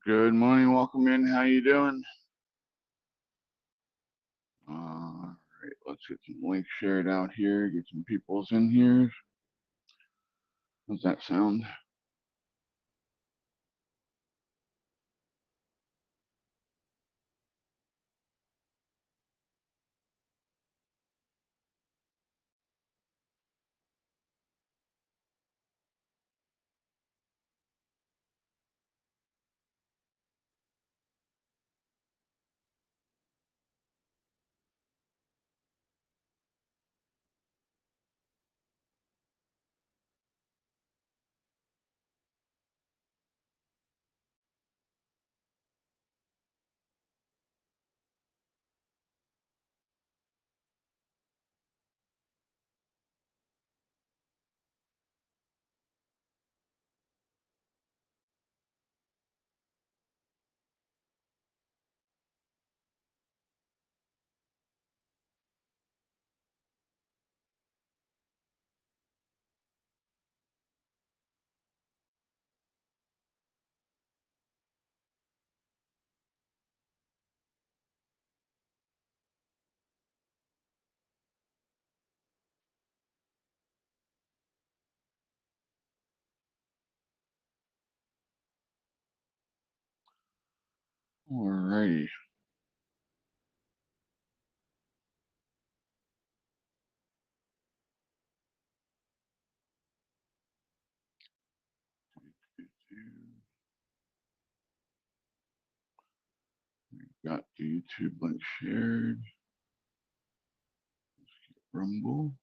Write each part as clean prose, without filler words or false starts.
Good morning, welcome in. How you doing? All right, let's get some links shared out here. Get some peoples in here. How's that sound? All righty. Got the YouTube link shared. Rumble.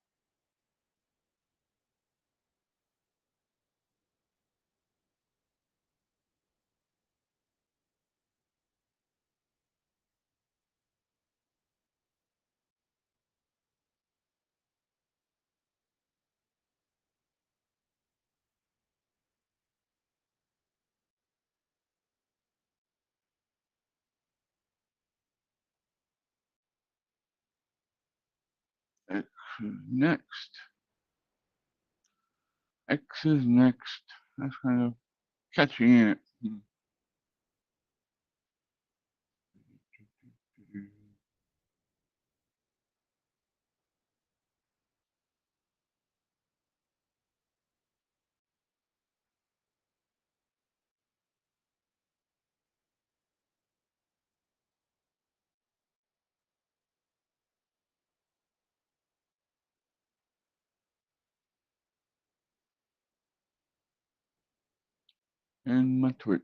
X is next. X is next. That's kind of catchy, ain't it? And my Twitch.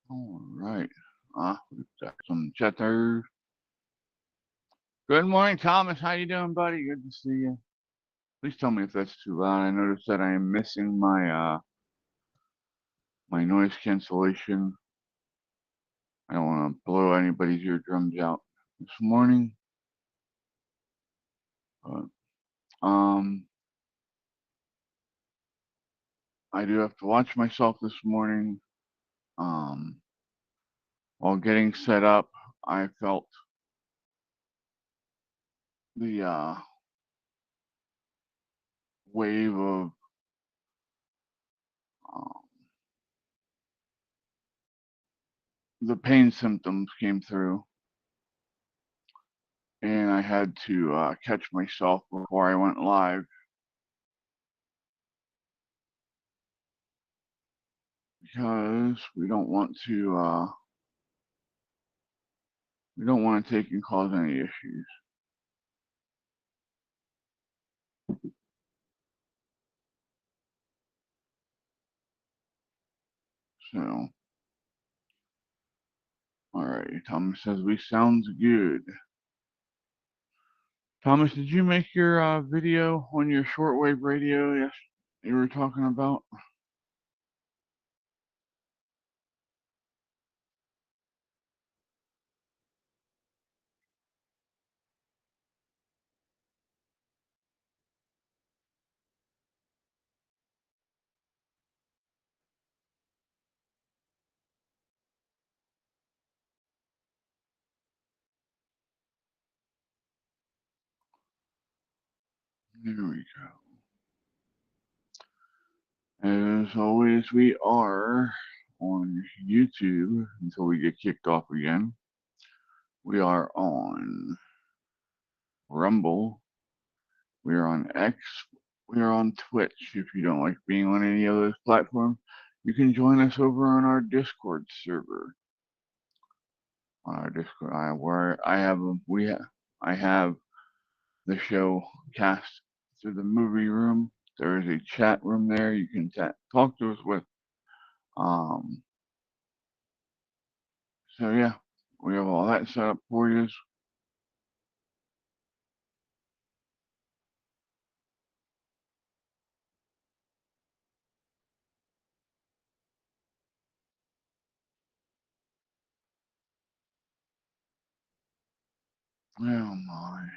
All right. We've got some chatters. Good morning, Thomas. How you doing, buddy? Good to see you. Please tell me if that's too loud. I noticed that I am missing my noise cancellation. I don't want to blow anybody's eardrums out this morning. But I do have to watch myself this morning. While getting set up, I felt the wave of um, the pain symptoms came through, and I had to catch myself before I went live because we don't want to take and cause any issues. So Thomas says we sounds good. Thomas, did you make your video on your shortwave radio? Yes, you were talking about. There we go. As always, we are on YouTube until we get kicked off again. We are on Rumble. We are on X. We are on Twitch. If you don't like being on any of those platforms, you can join us over on our Discord server. On our Discord, I have the show cast through the movie room. There is a chat room there you can talk to us with. Um, so yeah, we have all that set up for you. Oh my.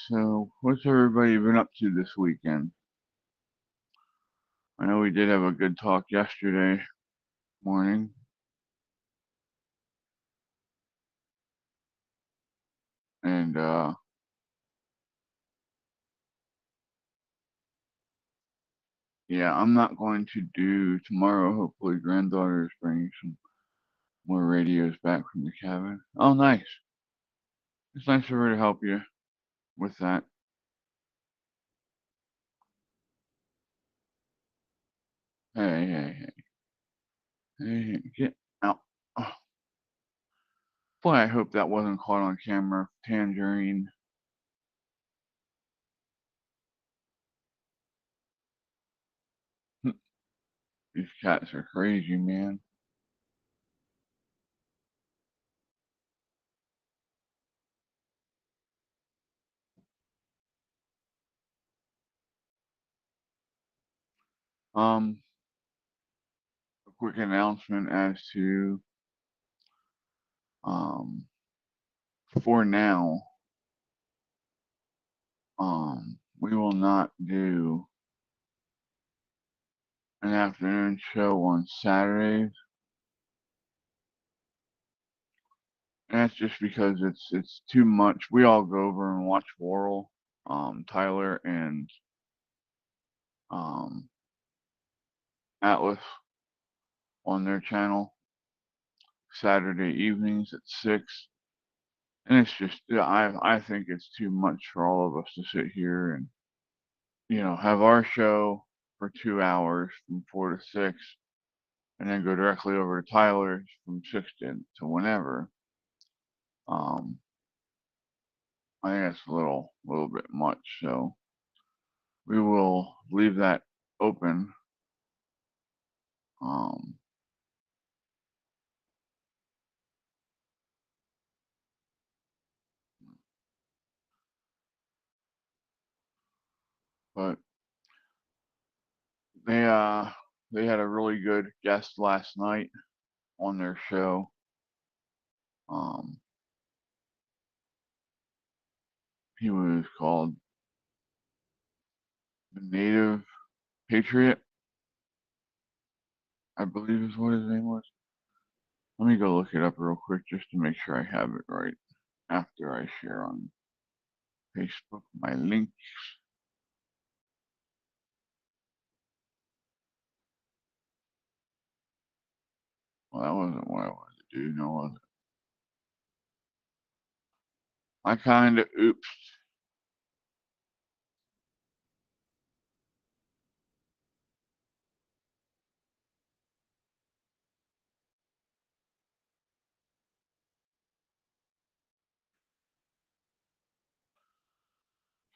So, what's everybody been up to this weekend? I know we did have a good talk yesterday morning. And yeah, I'm not going to do tomorrow. Hopefully, granddaughter is bringing some more radios back from the cabin. Oh, nice. It's nice of her to help you with that. Hey, hey, hey, hey, get out. Oh, boy, I hope that wasn't caught on camera. Tangerine. These cats are crazy, man. Um, a quick announcement as to um for now, we will not do an afternoon show on Saturdays. And that's just because it's too much. We all go over and watch Worrell, Tyler and um Atlas on their channel Saturday evenings at 6. And it's just I think it's too much for all of us to sit here and have our show for 2 hours from 4 to 6, and then go directly over to Tyler's from 6 to whenever. Um, I think that's a little bit much. So we will leave that open. Um, but they had a really good guest last night on their show. Um, he was called the Native Patriot, I believe is what his name was. Let me go look it up real quick just to make sure I have it right after I share on Facebook my link. Well, that wasn't what I wanted to do, no, was it? I kind of oops.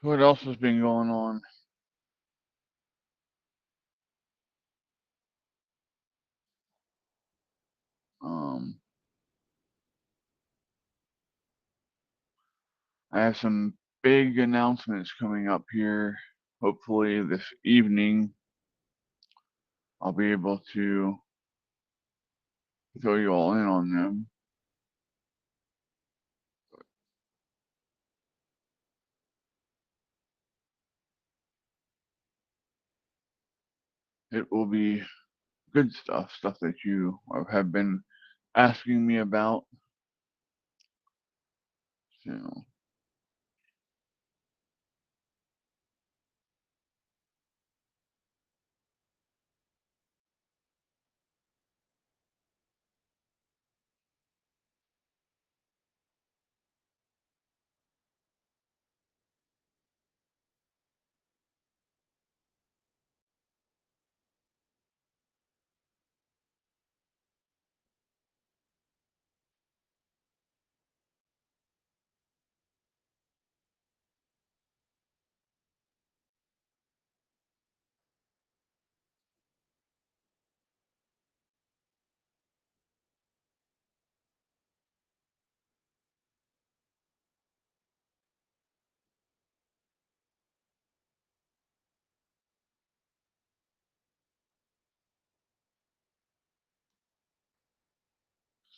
What else has been going on? Um, I have some big announcements coming up here. Hopefully this evening I'll be able to fill you all in on them. It will be good stuff, stuff that you have been asking me about. So,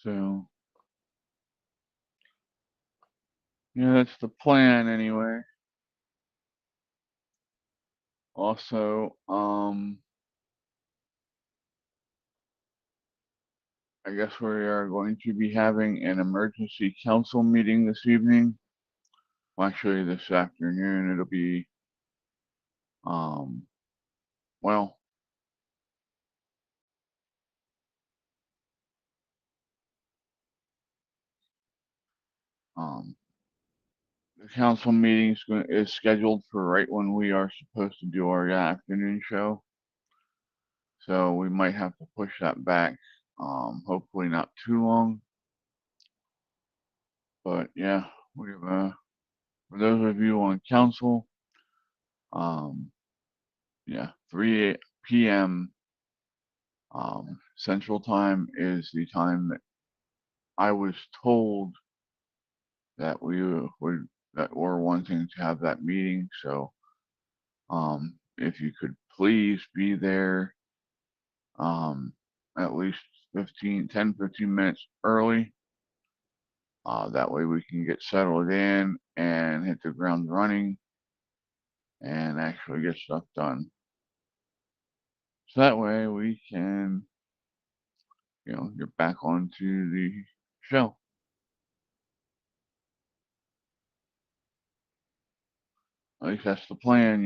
so yeah, that's the plan anyway. Also, I guess we are going to be having an emergency council meeting this evening. Well, actually, this afternoon. It'll be, um, well, um, the council meeting is scheduled for right when we are supposed to do our afternoon show. So we might have to push that back. Hopefully not too long. But yeah, we have, for those of you on council, um, yeah, 3 p.m. Central Time is the time that I was told that we would that we're wanting to have that meeting. So, if you could please be there, at least 15 minutes early. That way we can get settled in and hit the ground running and actually get stuff done. So that way we can, get back onto the show. At least that's the plan.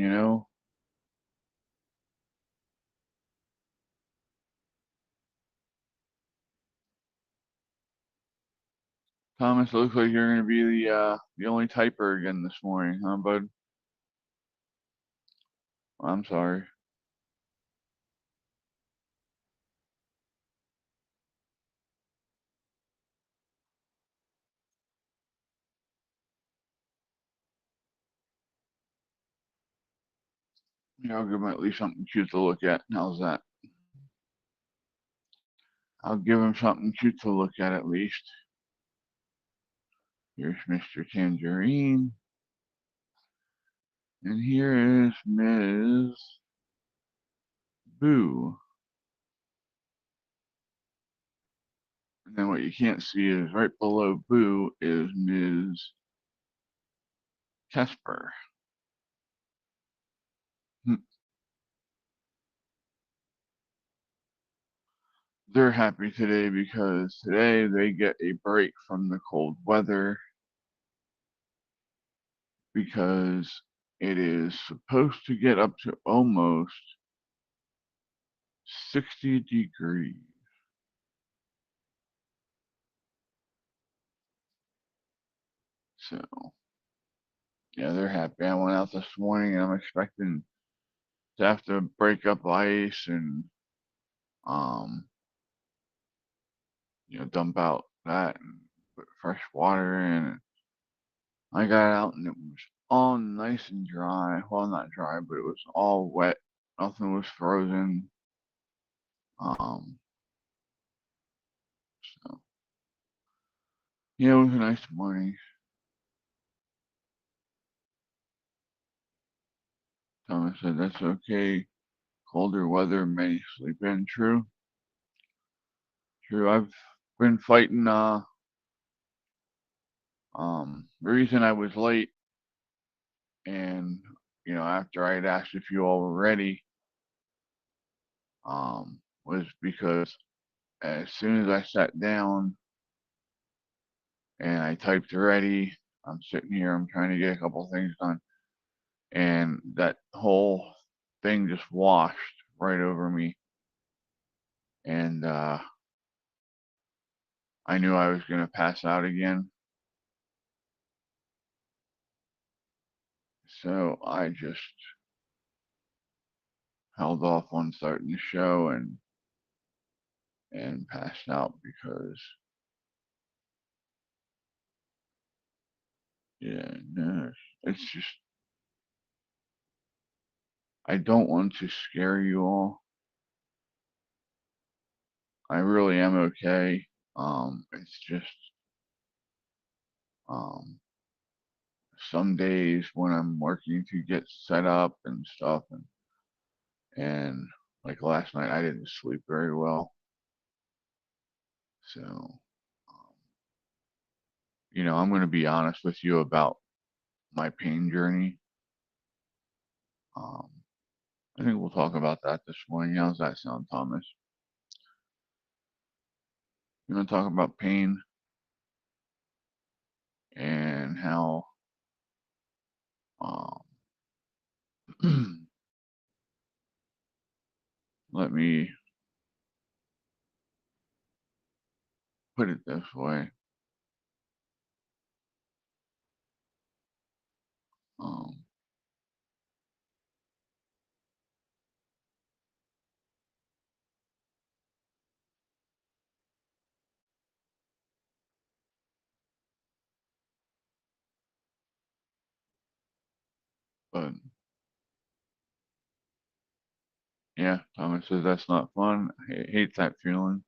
Thomas, it looks like you're going to be the only typer again this morning, huh, bud? I'm sorry. Yeah, I'll give him at least something cute to look at. How's that? I'll give him something cute to look at least. Here's Mr. Tangerine. And here is Ms. Boo. And then what you can't see is right below Boo is Ms. Casper. They're happy today because today they get a break from the cold weather because it is supposed to get up to almost 60 degrees. So yeah, they're happy. I went out this morning and I'm expecting to have to break up ice and um dump out that and put fresh water in. I got out and it was all nice and dry. Well, not dry, but it was all wet. Nothing was frozen. Um, so yeah, it was a nice morning. Thomas said that's okay. Colder weather may sleep in. True. True. I've been fighting the reason I was late and after I had asked if you all were ready, was because as soon as I sat down and I typed ready, I'm sitting here, I'm trying to get a couple things done, and that whole thing just washed right over me. And I knew I was going to pass out again. So I just held off on starting the show and passed out because yeah, no, it's just I don't want to scare you all. I really am okay. It's just um some days when I'm working to get set up and stuff and like last night I didn't sleep very well. So I'm going to be honest with you about my pain journey. Um, I think we'll talk about that this morning. How's that sound, Thomas? You want to talk about pain and how um, let me put it this way. Um, but yeah, Thomas says that's not fun. I hate that feeling.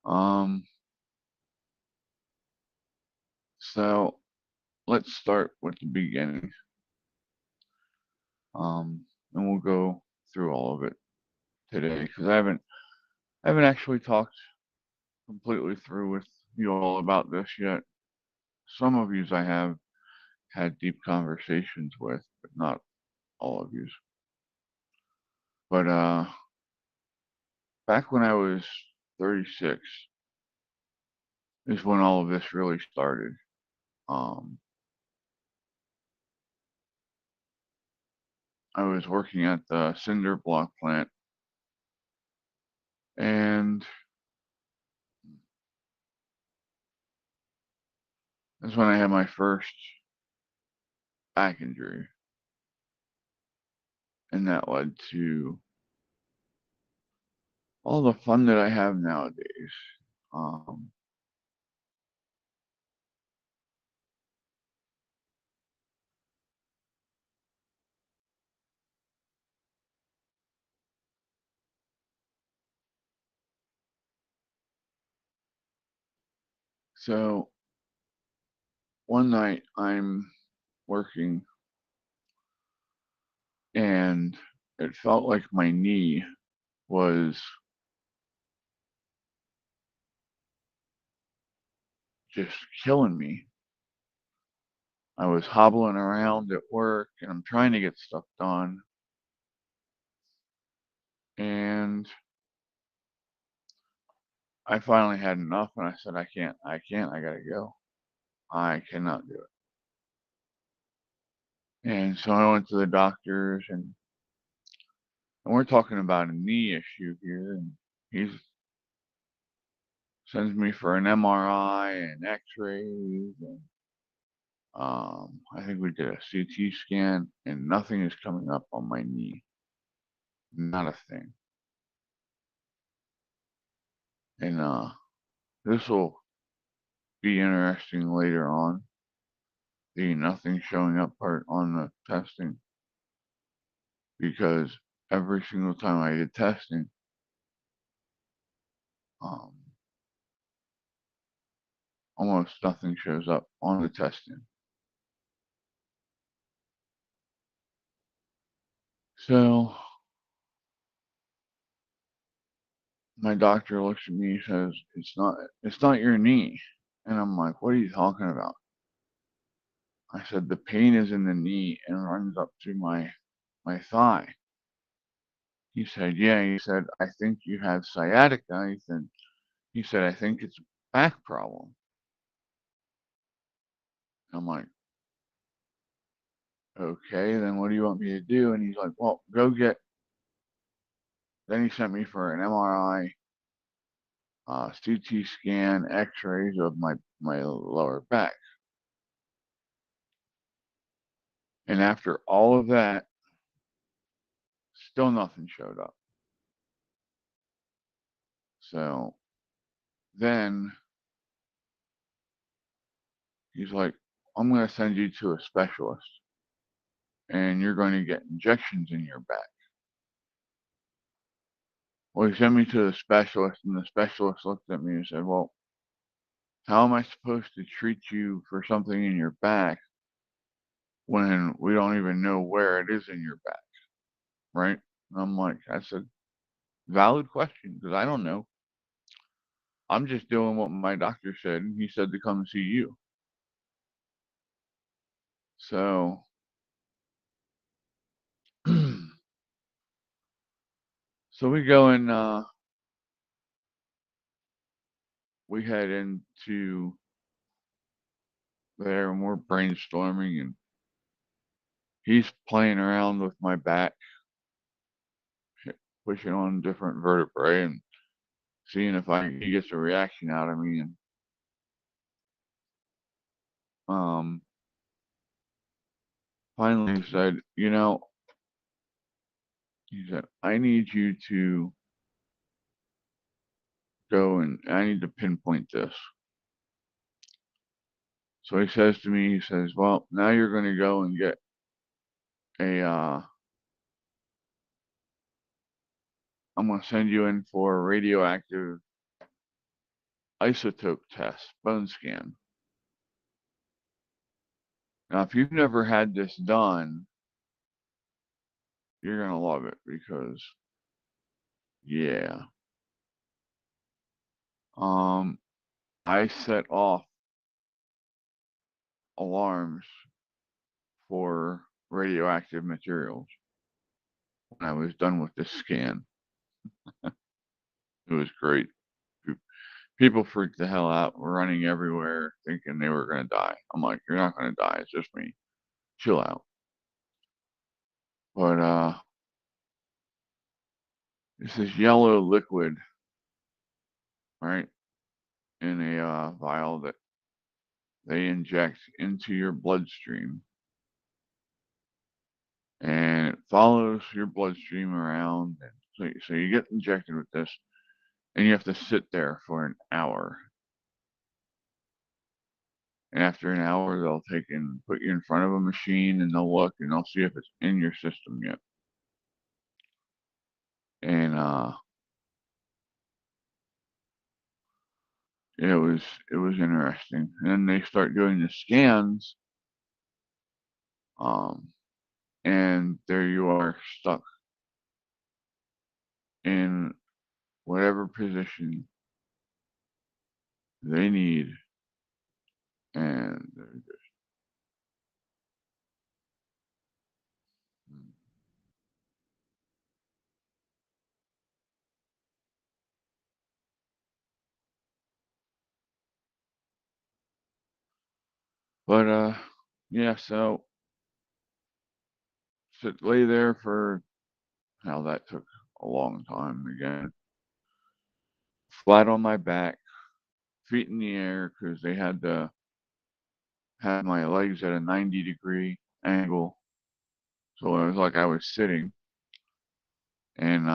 Um, so let's start with the beginning. And we'll go through all of it today because I haven't actually talked completely through with you all about this yet. Some of yous I have had deep conversations with, but not all of yous. But back when I was 36 is when all of this really started. Um, I was working at the cinder block plant, and that's when I had my first back injury, and that led to all the fun that I have nowadays. Um, so one night I'm working, and it felt like my knee was just killing me. I was hobbling around at work and I'm trying to get stuff done. And I finally had enough and I said, I gotta go. I cannot do it. And so I went to the doctors and we're talking about a knee issue here. And he sends me for an MRI and x-rays. And I think we did a CT scan, and nothing is coming up on my knee. Not a thing. And this will be interesting later on. The nothing showing up part on the testing, because every single time I did testing, um, almost nothing shows up on the testing. So my doctor looks at me and says, it's not your knee. And I'm like, what are you talking about? I said, the pain is in the knee and runs up to my thigh. He said, yeah. He said, I think you have sciatica. He said, I think it's a back problem. I'm like, okay, then what do you want me to do? And he's like, well, go get. Then he sent me for an MRI, CT scan, X-rays of my lower back. And after all of that, still nothing showed up. So then he's like, I'm going to send you to a specialist, and you're going to get injections in your back. Well, he sent me to the specialist, and the specialist looked at me and said, well, how am I supposed to treat you for something in your back when we don't even know where it is in your back? Right? And I'm like, that's a valid question, because I don't know. I'm just doing what my doctor said, and he said to come see you. So, so we go and we head into there, and we're brainstorming, and he's playing around with my back, pushing on different vertebrae and seeing if he gets a reaction out of me. And um, finally he said, he said, I need you to go, and I need to pinpoint this. So he says to me, he says, well, now you're going to go and get I'm going to send you in for a radioactive isotope test, bone scan. Now, if you've never had this done, you're going to love it, because, yeah. I set off alarms for radioactive materials when I was done with this scan. It was great. People freaked the hell out, running everywhere, thinking they were going to die. I'm like, you're not going to die. It's just me. Chill out. But it's this yellow liquid, right, in a vial that they inject into your bloodstream, and it follows your bloodstream around. And so you get injected with this, and you have to sit there for an hour. And after an hour, they'll take and put you in front of a machine, and they'll look, and they'll see if it's in your system yet. And it was interesting. And then they start doing the scans, and there you are, stuck in whatever position they need, and they're just, but yeah. So lay there for, how that took a long time again. Flat on my back, feet in the air, because they had to had my legs at a 90-degree angle. So it was like I was sitting. And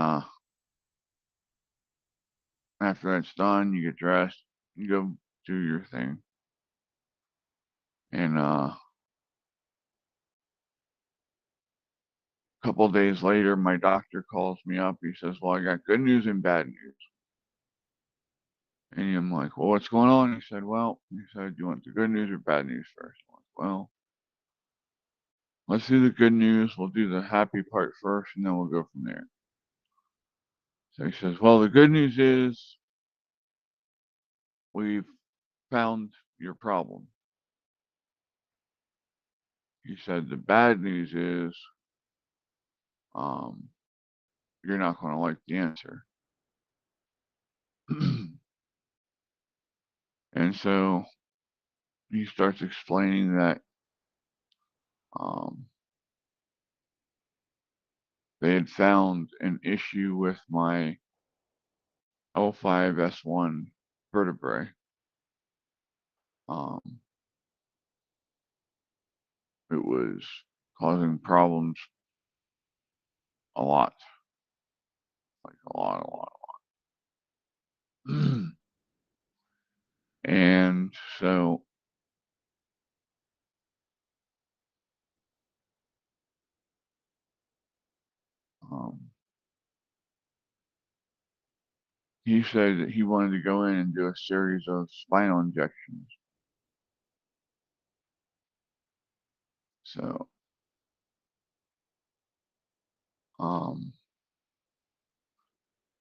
after that's done, you get dressed, you go do your thing. And a couple days later, my doctor calls me up. He says, "Well, I got good news and bad news." And I'm like, "Well, what's going on?" He said, "Do you want the good news or bad news first?" I'm like, "Well, let's do the good news. We'll do the happy part first, and then we'll go from there." So he says, "Well, the good news is we've found your problem." He said, "The bad news is um, you're not going to like the answer." And so he starts explaining that um, they had found an issue with my L5S1 vertebrae. Um, it was causing problems a lot, like a lot. And so um, he said that he wanted to go in and do a series of spinal injections. So um,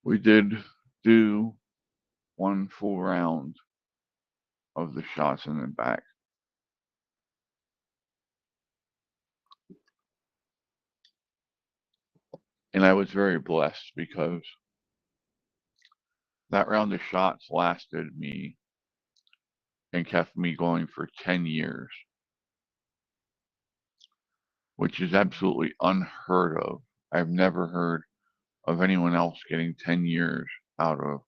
we did do one full round of the shots in the back. And I was very blessed because that round of shots lasted me and kept me going for 10 years, which is absolutely unheard of. I've never heard of anyone else getting 10 years out of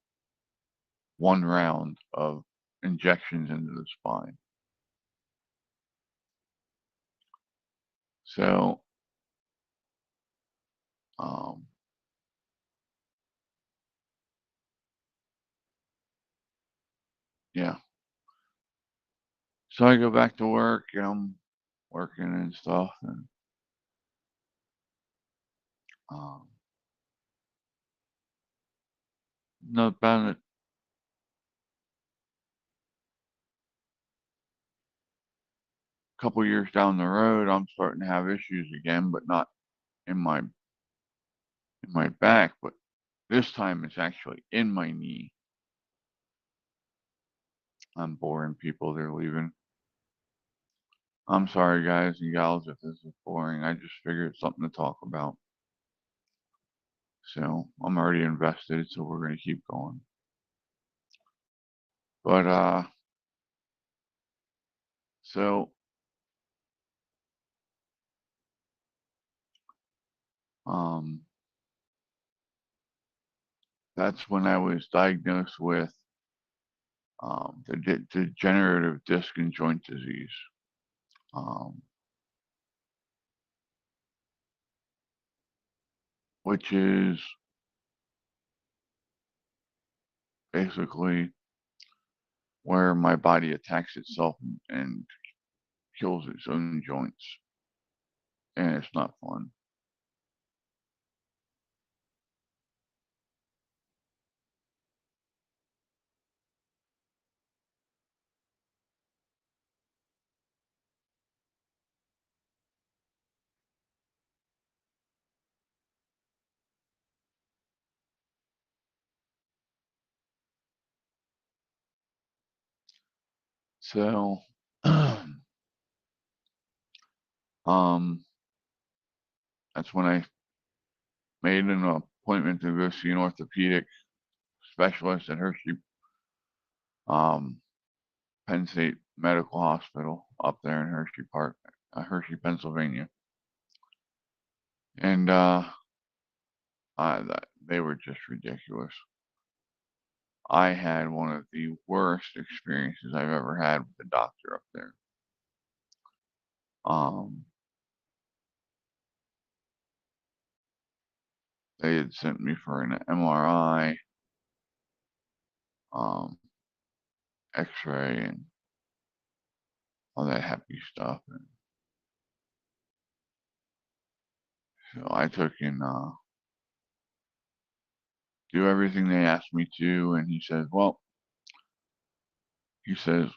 one round of injections into the spine. So, um, yeah. So I go back to work and I'm working and stuff. And um, not about a couple years down the road, I'm starting to have issues again, but not in my back, but this time it's actually in my knee. I'm boring people. They're leaving. I'm sorry, guys and gals, if this is boring. I just figured something to talk about. So I'm already invested, so we're gonna keep going. But so um, that's when I was diagnosed with the degenerative disc and joint disease, um, which is basically where my body attacks itself and kills its own joints, and it's not fun. So, um, that's when I made an appointment to go see an orthopedic specialist at Hershey, um, Penn State Medical Hospital up there in Hershey Park, Hershey, Pennsylvania. And they were just ridiculous. I had one of the worst experiences I've ever had with the doctor up there. They had sent me for an MRI, X-ray, and all that happy stuff. And so I took and do everything they asked me to. And he says, well, he says,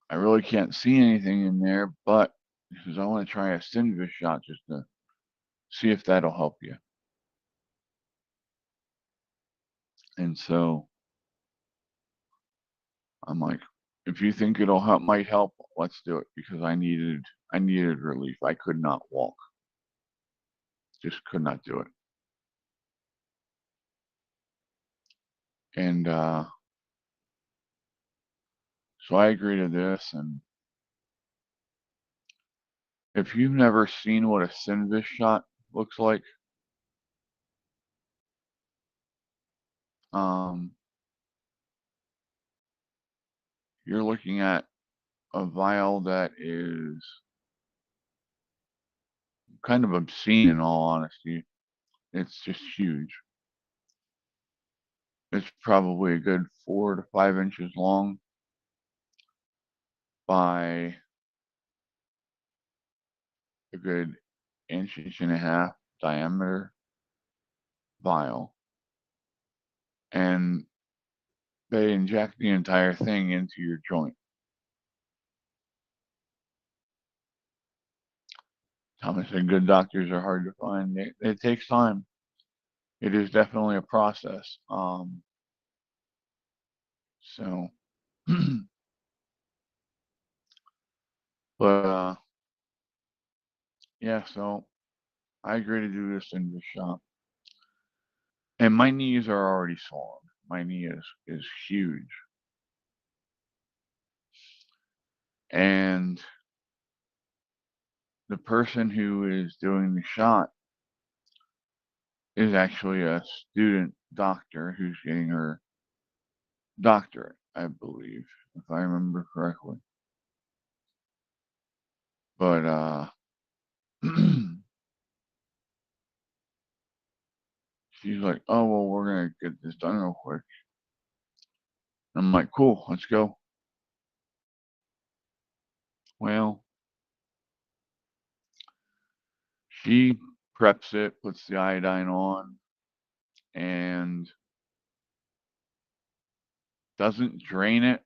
I really can't see anything in there, but he says, I want to try a Synvisc shot just to see if that'll help you. And so I'm like, if you think it'll help, might help, let's do it, because I needed relief. I could not walk, just could not do it. And so I agreed to this. And if you've never seen what a Synvisc shot looks like, you're looking at a vial that is kind of obscene, in all honesty. It's just huge. It's probably a good 4 to 5 inches long by a good inch and a half diameter vial. And they inject the entire thing into your joint. Thomas said good doctors are hard to find. It takes time. It is definitely a process. So, but yeah, so I agree to do this in the shop. And my knees are already swollen. My knee is huge. And the person who is doing the shot is actually a student doctor who's getting her doctorate, I believe, if I remember correctly. But she's like, oh, well, we're going to get this done real quick. I'm like, cool, let's go. Well, she preps it, puts the iodine on, and doesn't drain it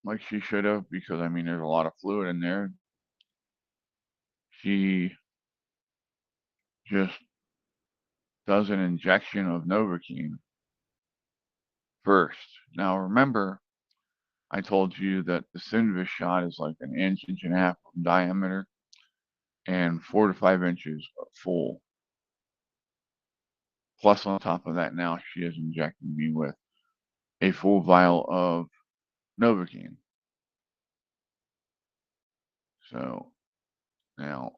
like she should have, because, I mean, there's a lot of fluid in there. She just does an injection of Novocaine first. Now, remember, I told you that the Synvisc shot is like an inch and a half in diameter and 4 to 5 inches full. Plus, on top of that, now she is injecting me with a full vial of Novocaine. So now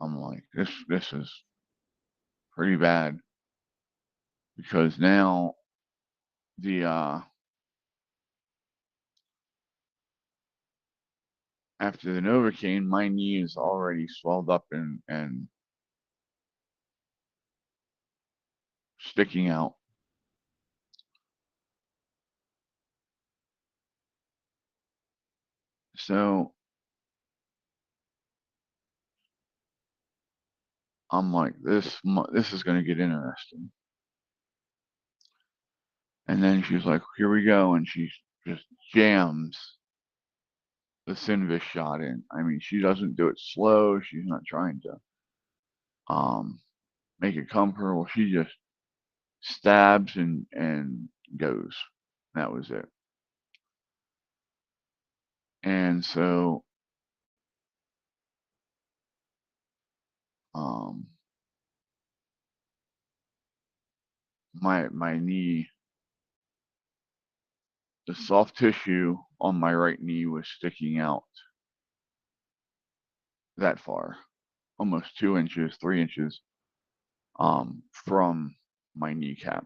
I'm like, this is pretty bad, because now the after the Novocaine, my knee is already swelled up and sticking out. So I'm like, this is going to get interesting. And then she's like, here we go, and she just jams the Synvisc shot in. I mean, she doesn't do it slow. She's not trying to make it comfortable. She just stabs and goes. That was it. And so my knee, the soft tissue on my right knee was sticking out that far, almost 2 inches, 3 inches from my kneecap.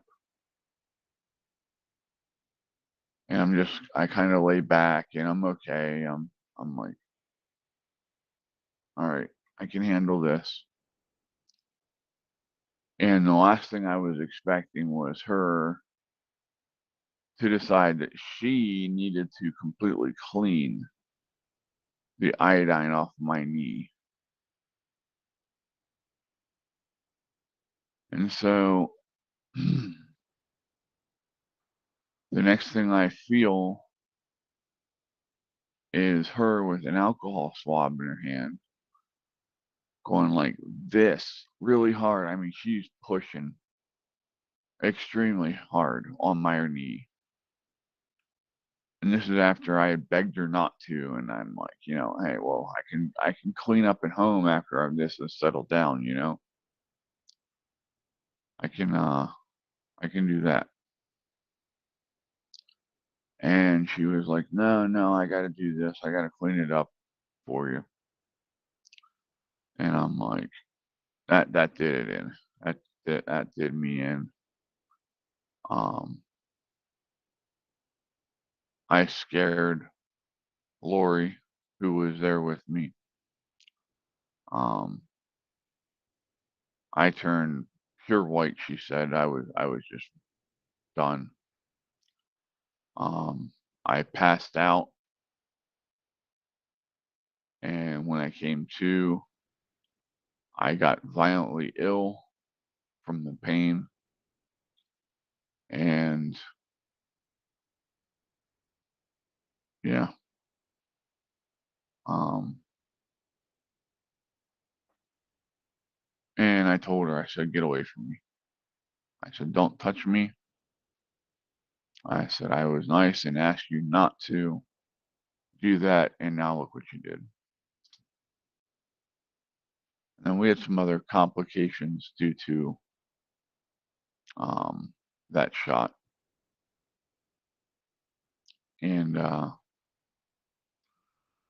And I kind of lay back and I'm okay. I'm like, all right, I can handle this. And the last thing I was expecting was her to decide that she needed to completely clean the iodine off my knee. And so the next thing I feel is her with an alcohol swab in her hand, going like this really hard. I mean, she's pushing extremely hard on my knee. And this is after I had begged her not to, and I'm like, hey, well, I can clean up at home after this is settled down, I can do that. And she was like, no, I got to do this. I got to clean it up for you. And I'm like, that did it in. That did me in. I scared Lori, who was there with me. I turned pure white. She said I was just done. I passed out, and when I came to, I got violently ill from the pain, and yeah, and I told her, I said, get away from me. I said, don't touch me. I said, I was nice and asked you not to do that, and now look what you did. And we had some other complications due to that shot. And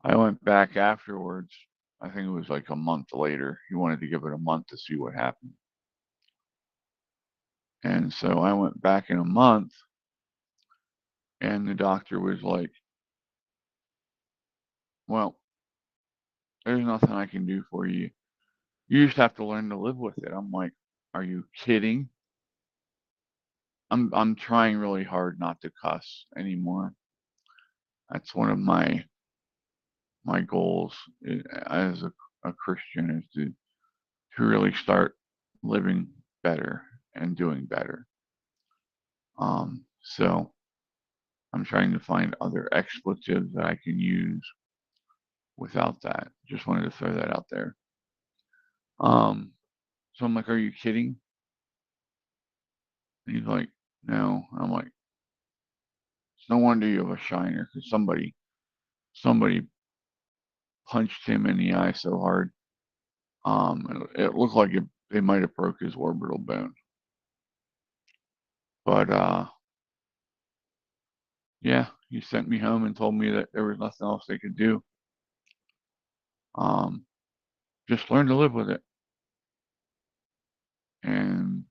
I went back afterwards. I think it was like a month later. He wanted to give it a month to see what happened. And so I went back in a month, and the doctor was like, well, there's nothing I can do for you. You just have to learn to live with it. I'm like, are you kidding? I'm trying really hard not to cuss anymore. That's one of my goals as a Christian is to really start living better and doing better. So I'm trying to find other expletives that I can use without that. Just wanted to throw that out there. So I'm like, are you kidding? And he's like, no. I'm like, it's no wonder you have a shiner because somebody punched him in the eye so hard. It looked like they might have broke his orbital bone. But yeah, he sent me home and told me that there was nothing else they could do. Just learn to live with it. And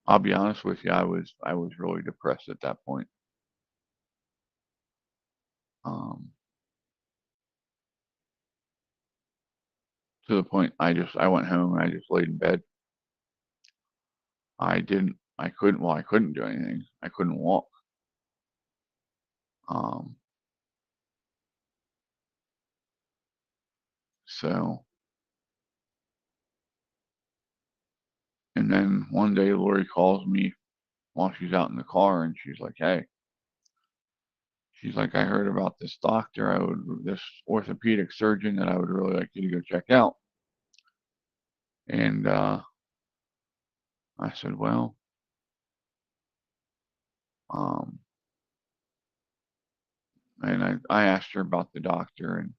I'll be honest with you, I was really depressed at that point. To the point I went home and I just laid in bed. I couldn't do anything. I couldn't walk. So, and then one day Lori calls me while she's out in the car and she's like, hey, I heard about this this orthopedic surgeon that I would really like you to go check out. And I said, well, and I asked her about the doctor, and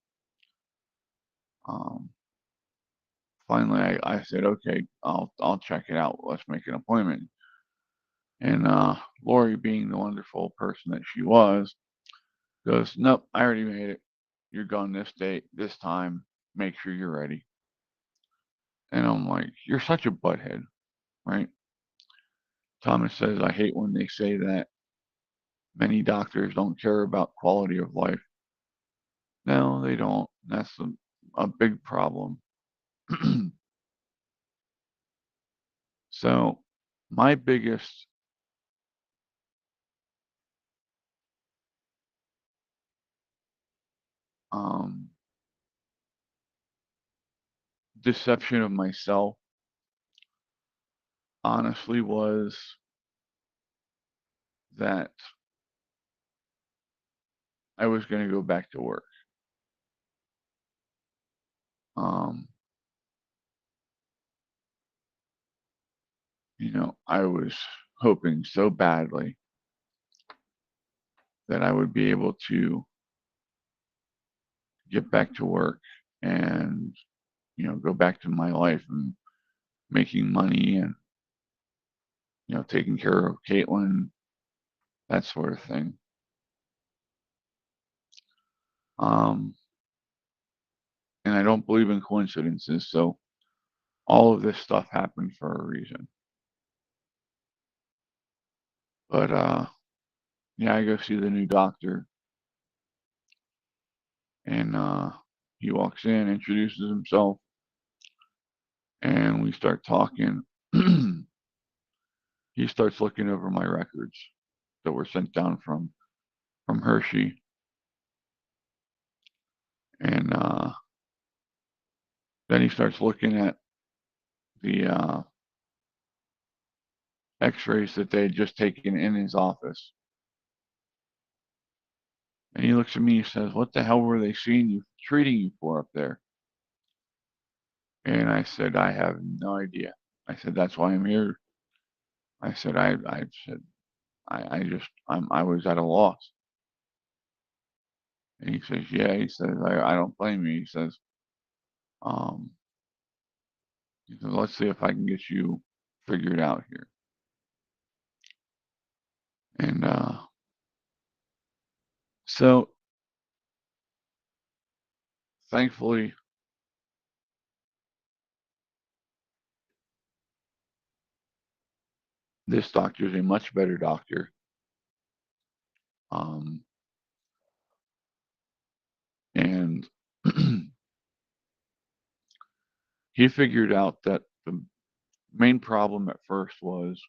finally I said, okay, I'll check it out. Let's make an appointment. And Lori, being the wonderful person that she was, goes, nope, I already made it. You're going this date, this time. Make sure you're ready. And I'm like, you're such a butthead, right? Thomas says, I hate when they say that many doctors don't care about quality of life. No, they don't. a big problem. So my biggest deception of myself honestly was that I was going to go back to work. I was hoping so badly that I would be able to get back to work and, go back to my life and making money and, taking care of Caitlin, that sort of thing. And I don't believe in coincidences, so all of this stuff happened for a reason. But yeah, I go see the new doctor, and he walks in, introduces himself, and we start talking. He starts looking over my records that were sent down from Hershey, and then he starts looking at the X-rays that they had just taken in his office. And he looks at me and says, "What the hell were they treating you for up there?" And I said, "I have no idea." I said, "That's why I'm here." I said, I said, I was at a loss." And he says, "Yeah," he says, I don't blame you. Um, he says, "Let's see if I can get you figured out here." And so thankfully, this doctor is a much better doctor. And he figured out that the main problem at first was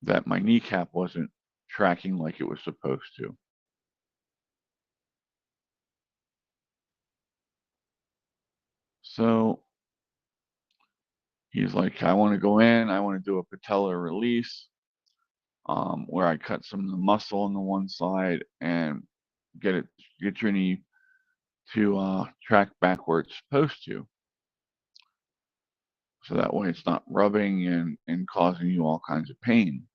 that my kneecap wasn't tracking like it was supposed to. So he's like, "I want to go in, I want to do a patellar release, where I cut some of the muscle on the one side and get your knee to track back where it's supposed to. So that way it's not rubbing and causing you all kinds of pain."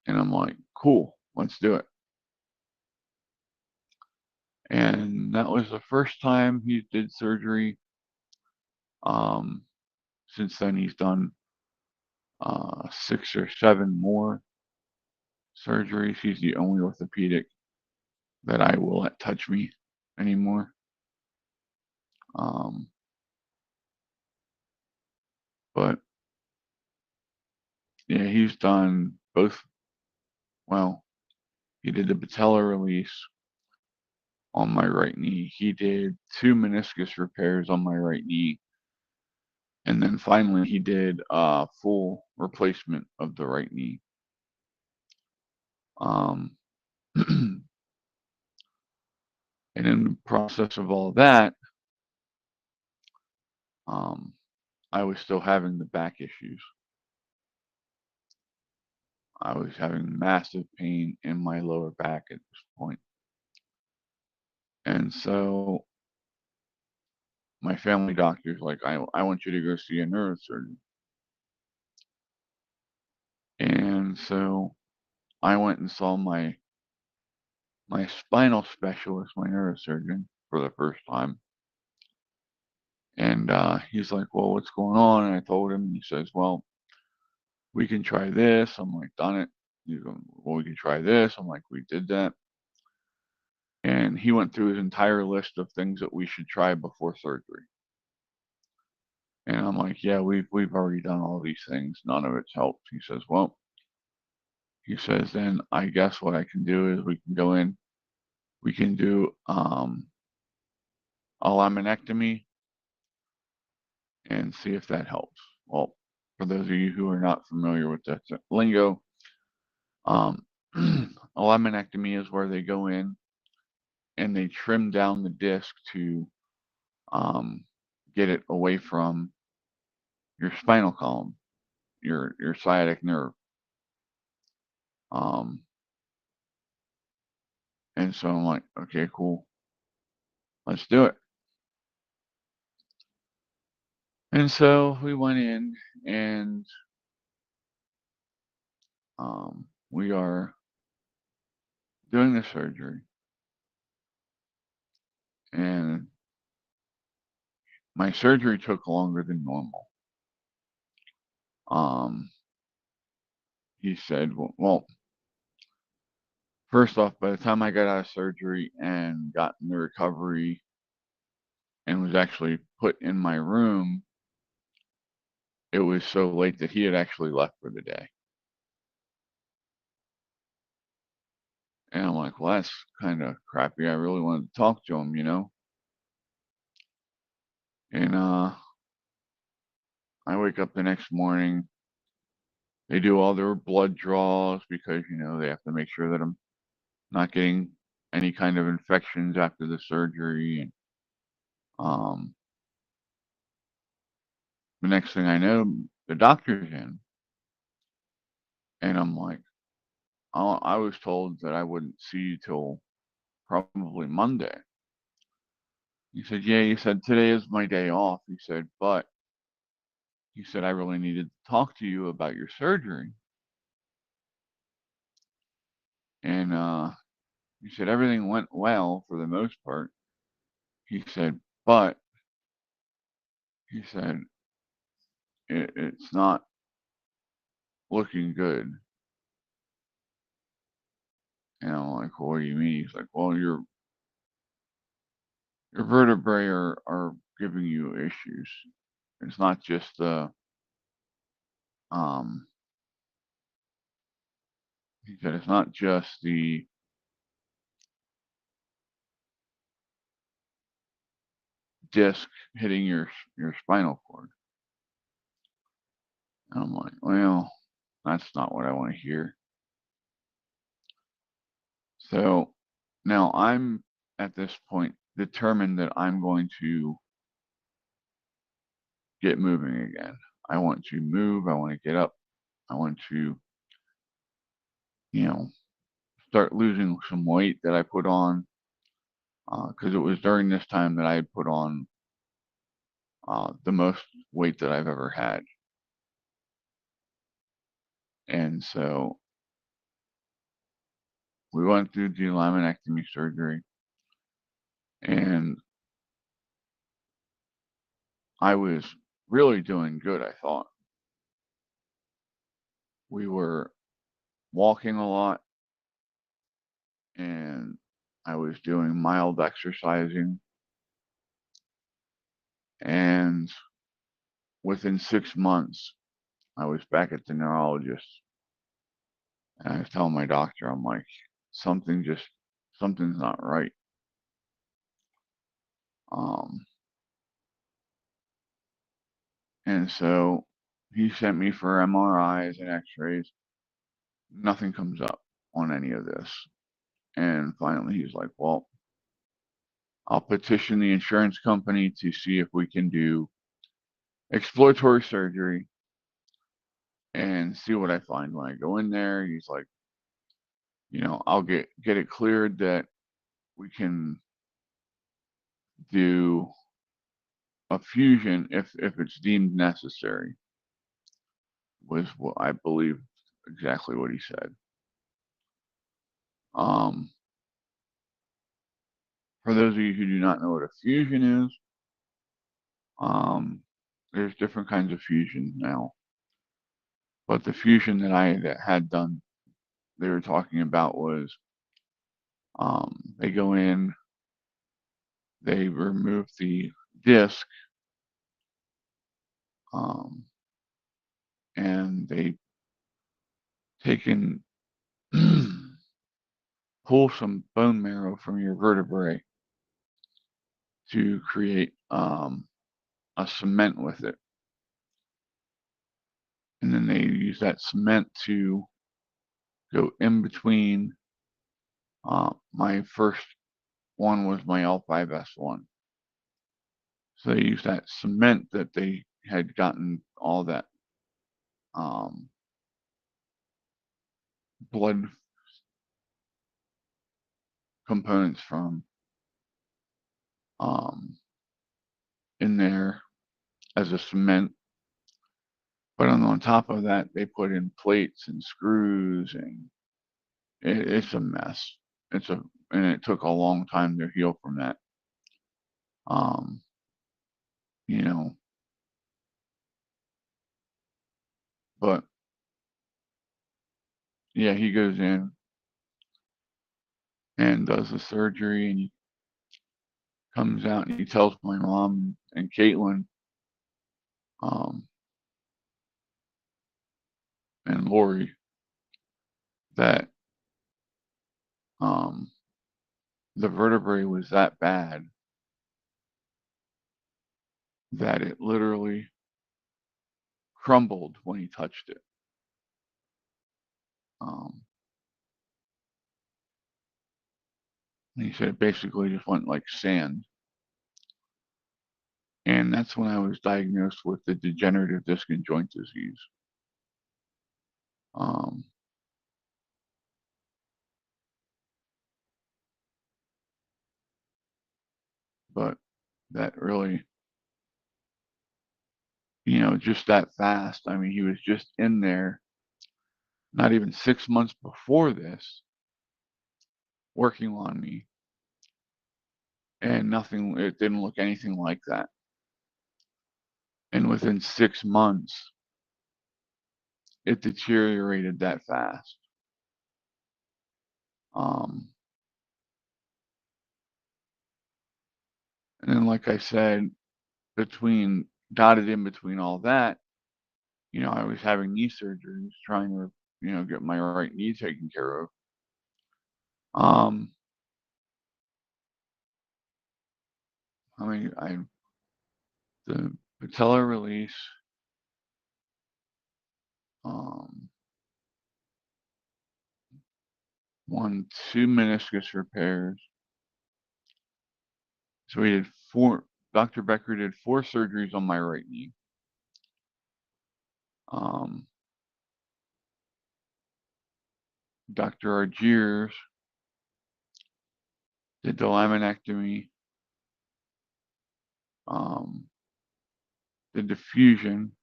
And I'm like, "Cool, let's do it." And that was the first time he did surgery. Um, since then, he's done 6 or 7 more surgeries. He's the only orthopedic that I will let touch me anymore. Um, but yeah, he's done both. Well, he did the patellar release on my right knee. He did 2 meniscus repairs on my right knee. And then finally, he did a full replacement of the right knee. Um, and in the process of all that, I was still having the back issues. I was having massive pain in my lower back at this point. And so my family doctor's like, I want you to go see a neurosurgeon. And so I went and saw my spinal specialist, my neurosurgeon, for the first time. And he's like, "Well, what's going on?" And I told him, and he says, "Well, we can try this." I'm like, "Done it." He's going, "Well, we can try this." I'm like, "We did that." And he went through his entire list of things that we should try before surgery. And I'm like, "Yeah, we've already done all these things. None of it's helped." He says, "Well," he says, "then I guess what I can do is we can go in, we can do a laminectomy and see if that helps. Well, for those of you who are not familiar with that lingo, a laminectomy is where they go in and they trim down the disc to get it away from your spinal column, your sciatic nerve. And so I'm like, okay, cool, let's do it. And so we went in and we are doing the surgery. And my surgery took longer than normal. He said, well, first off, by the time I got out of surgery and got in the recovery and was actually put in my room, it was so late that he had actually left for the day. And I'm like, well, that's kind of crappy. I really wanted to talk to him, you know? And I wake up the next morning. They do all their blood draws because, you know, they have to make sure that I'm not getting any kind of infections after the surgery. And the next thing I know, the doctor's in. And I'm like, oh, I was told that I wouldn't see you till probably Monday. He said, yeah, he said, today is my day off. He said, but he said, I really needed to talk to you about your surgery. And he said, everything went well for the most part. He said, but he said, it's not looking good. And I'm like, well, what do you mean? He's like, well, your vertebrae are giving you issues. It's not just the he said it's not just the disc hitting your spinal cord. And I'm like, well, that's not what I want to hear. So now I'm at this point determined that I'm going to get moving again. I want to move. I want to get up. I want to, you know, start losing some weight that I put on. Because it was during this time that I had put on the most weight that I've ever had. And so we went through the laminectomy surgery, and I was really doing good, I thought. We were walking a lot, and I was doing mild exercising. And within 6 months, I was back at the neurologist. And I was telling my doctor, I'm like, something's not right. And so he sent me for MRIs and x-rays. Nothing comes up on any of this. And finally he's like, well, I'll petition the insurance company to see if we can do exploratory surgery and see what I find when I go in there. He's like, you know, I'll get it cleared that we can do a fusion if it's deemed necessary, was what I believe exactly what he said. For those of you who do not know what a fusion is, there's different kinds of fusion now. But the fusion that I had done, they were talking about was they go in, they remove the disc, and they take and pull some bone marrow from your vertebrae to create a cement with it. And then they use that cement to go in between. My first one was my L5S1. So they used that cement that they had gotten all that blood components from in there as a cement. But on top of that, they put in plates and screws, and it's a mess. And it took a long time to heal from that. You know, but yeah, he goes in and does the surgery, and he comes out and he tells my mom and Caitlin, and Lori that the vertebrae was that bad that it literally crumbled when he touched it. And he said it basically just went like sand. And that's when I was diagnosed with the degenerative disc and joint disease. But that really, just that fast. I mean, he was just in there, not even 6 months before this, working on me. And it didn't look anything like that. And within 6 months, it deteriorated that fast. And then, like I said, dotted in between all that, I was having knee surgeries trying to, get my right knee taken care of. The patellar release, 2 meniscus repairs. So Dr. Becker did 4 surgeries on my right knee. Dr. Argiers did the laminectomy, the diffusion,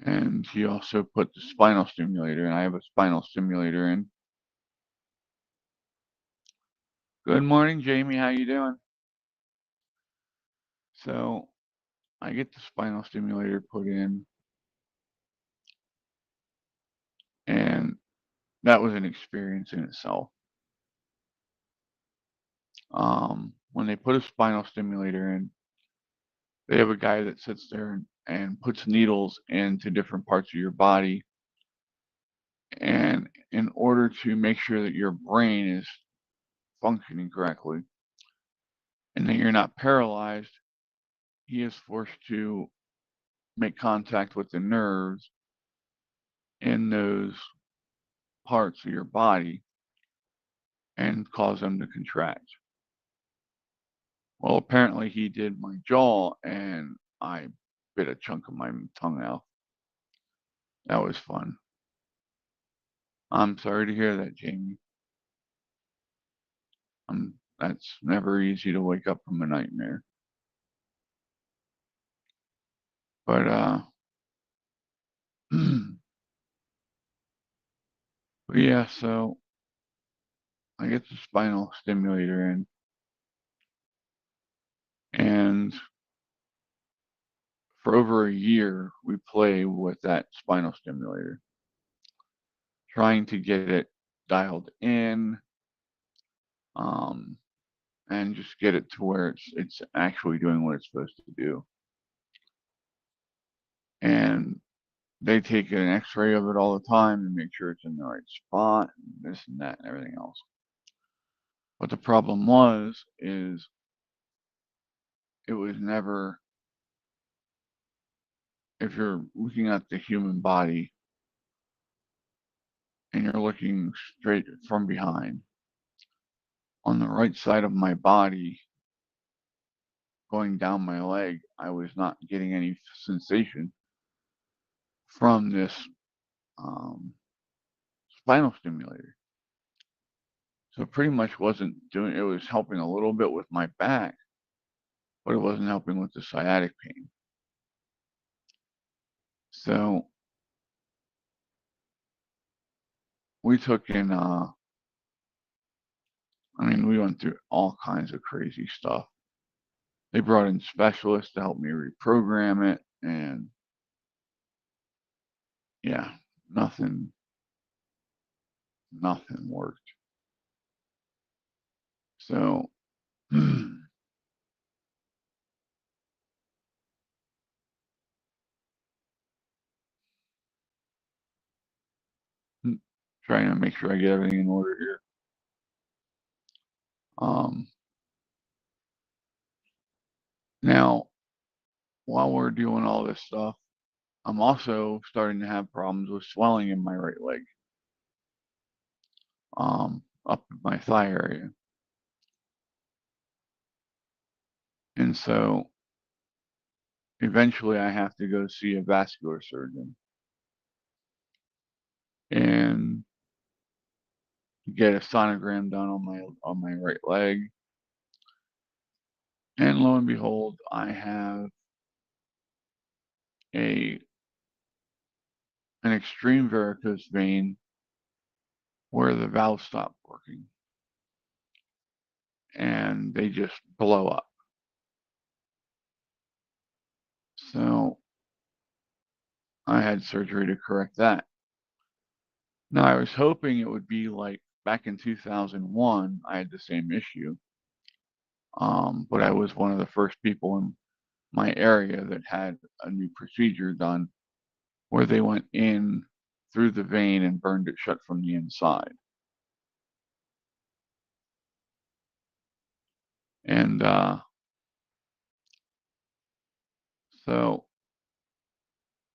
and he also put the spinal stimulator, and I have a spinal stimulator in. Good morning, Jamie. How you doing? So I get the spinal stimulator put in, and that was an experience in itself. When they put a spinal stimulator in, they have a guy that sits there and puts needles into different parts of your body. And in order to make sure that your brain is functioning correctly and that you're not paralyzed, he is forced to make contact with the nerves in those parts of your body and cause them to contract. Well, apparently he did my jaw, and I bit a chunk of my tongue out. That was fun. I'm sorry to hear that, Jamie. That's never easy to wake up from a nightmare. But but yeah, so I get the spinal stimulator in, and for over a year we play with that spinal stimulator, trying to get it dialed in, and just get it to where it's actually doing what it's supposed to do. And they take an X-ray of it all the time and make sure it's in the right spot, and this and that and everything else. But the problem is it was never, if you're looking at the human body and you're looking straight from behind, on the right side of my body, going down my leg, I was not getting any sensation from this um, spinal stimulator. So it pretty much wasn't doing, it was helping a little bit with my back, but it wasn't helping with the sciatic pain. So we took in, we went through all kinds of crazy stuff. They brought in specialists to help me reprogram it, and yeah, nothing worked. So trying to make sure I get everything in order here. Now, while we're doing all this stuff, I'm also starting to have problems with swelling in my right leg, up my thigh area. And so eventually I have to go see a vascular surgeon and get a sonogram done on my right leg. And lo and behold, I have a an extreme varicose vein where the valves stop working and they just blow up. So I had surgery to correct that. Now I was hoping it would be like back in 2001, I had the same issue. But I was one of the first people in my area that had a new procedure done where they went in through the vein and burned it shut from the inside. And so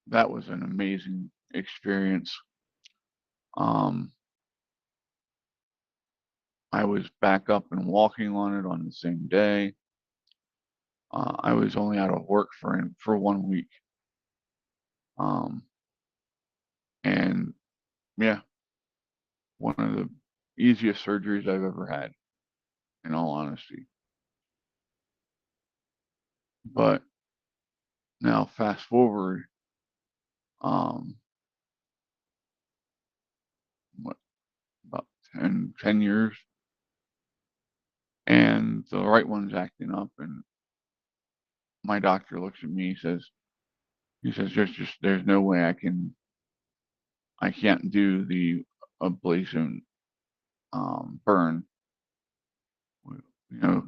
that was an amazing experience. Um, I was back up and walking on it on the same day. I was only out of work for 1 week. Um, and yeah, one of the easiest surgeries I've ever had, in all honesty. But now fast forward, um, what, about 10 years, and the right one's acting up, and my doctor looks at me, he says, there's no way I can't do the ablation, burn,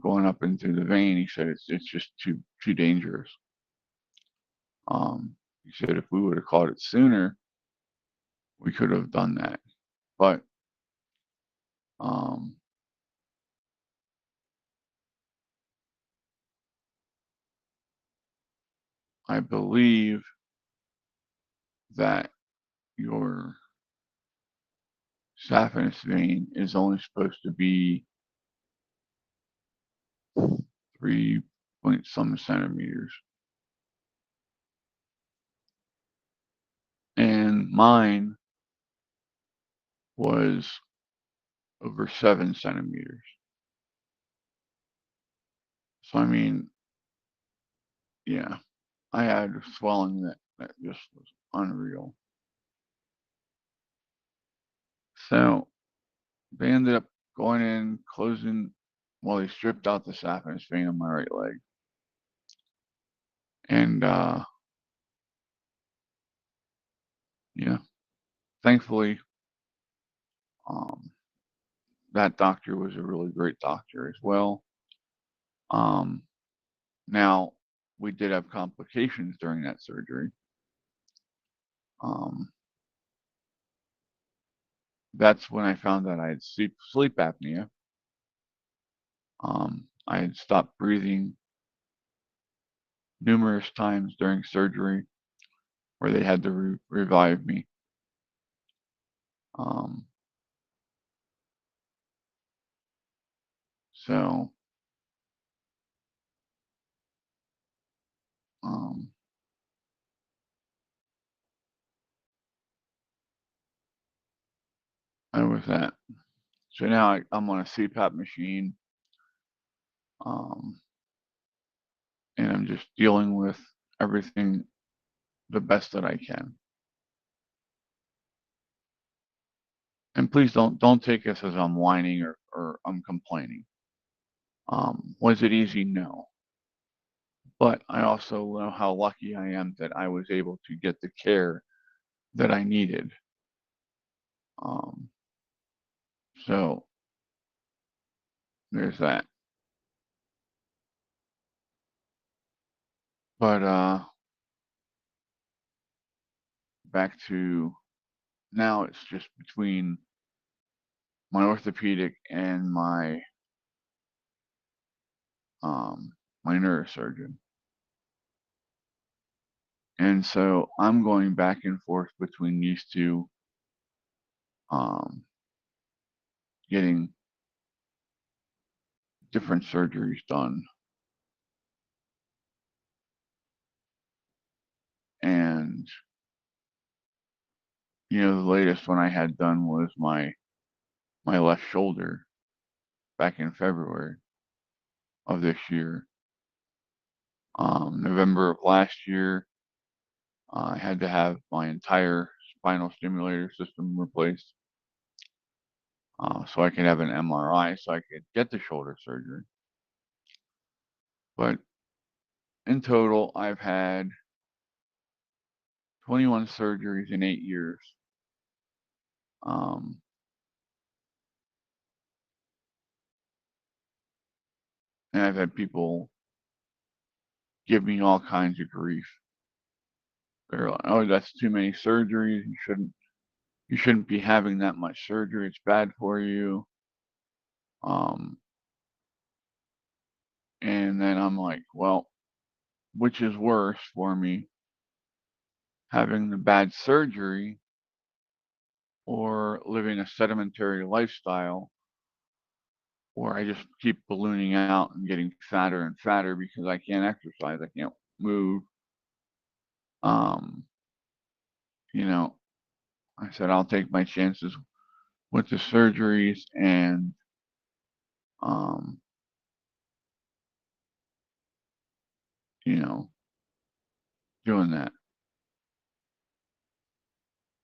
going up into the vein. He said it's just too dangerous. He said if we would have caught it sooner, we could have done that. But um, I believe that your saphenous vein is only supposed to be 3 point some centimeters, and mine was over 7 centimeters. So yeah, I had swelling that just was unreal. So they ended up going in, closing. Well, they stripped out the saphenous vein on my right leg, and yeah, thankfully, um, that doctor was a really great doctor as well. Um, Now, we did have complications during that surgery. Um, that's when I found that I had sleep apnea, I had stopped breathing numerous times during surgery where they had to revive me. So, and with that, so now I'm on a CPAP machine, and I'm just dealing with everything the best that I can. And please don't take this as I'm whining or I'm complaining. Was it easy? No. But I also know how lucky I am that I was able to get the care that I needed. So there's that. But back to now, it's just between my orthopedic and my my neurosurgeon. And so I'm going back and forth between these two, getting different surgeries done. And, the latest one I had done was my left shoulder back in February of this year. November of last year, I had to have my entire spinal stimulator system replaced, so I could have an MRI so I could get the shoulder surgery. But in total, I've had 21 surgeries in 8 years. Um, and I've had people give me all kinds of grief. They're like, "Oh, that's too many surgeries. You shouldn't be having that much surgery. It's bad for you." Um, and then I'm like, well, which is worse for me, having the bad surgery or living a sedentary lifestyle where I just keep ballooning out and getting fatter and fatter because I can't exercise, I can't move. Um, you know, I said I'll take my chances with the surgeries and um, you know, doing that.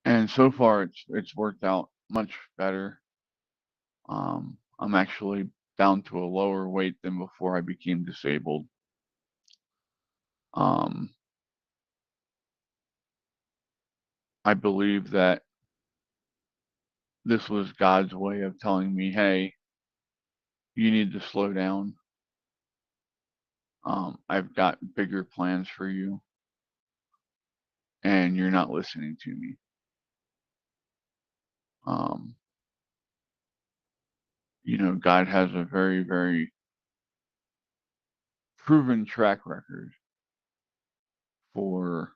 And so far it's worked out much better. I'm actually down to a lower weight than before I became disabled. Um, I believe that this was God's way of telling me, hey, you need to slow down. I've got bigger plans for you, and you're not listening to me. Um, God has a very, very proven track record for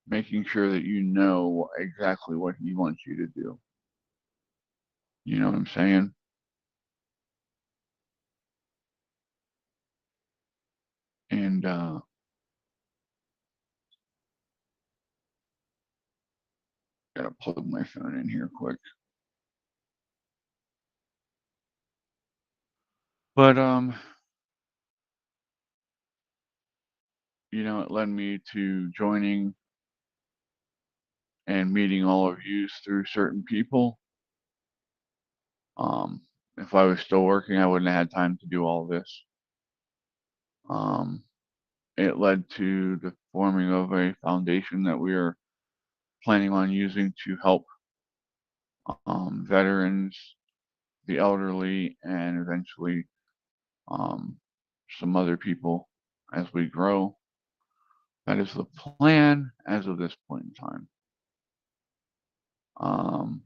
making sure that you know exactly what He wants you to do. You know what I'm saying? And gotta plug my phone in here quick. But it led me to joining and meeting all of you through certain people. Um, if I was still working, I wouldn't have had time to do all this. It led to the forming of a foundation that we are planning on using to help veterans, the elderly, and eventually some other people as we grow. That is the plan as of this point in time. Um,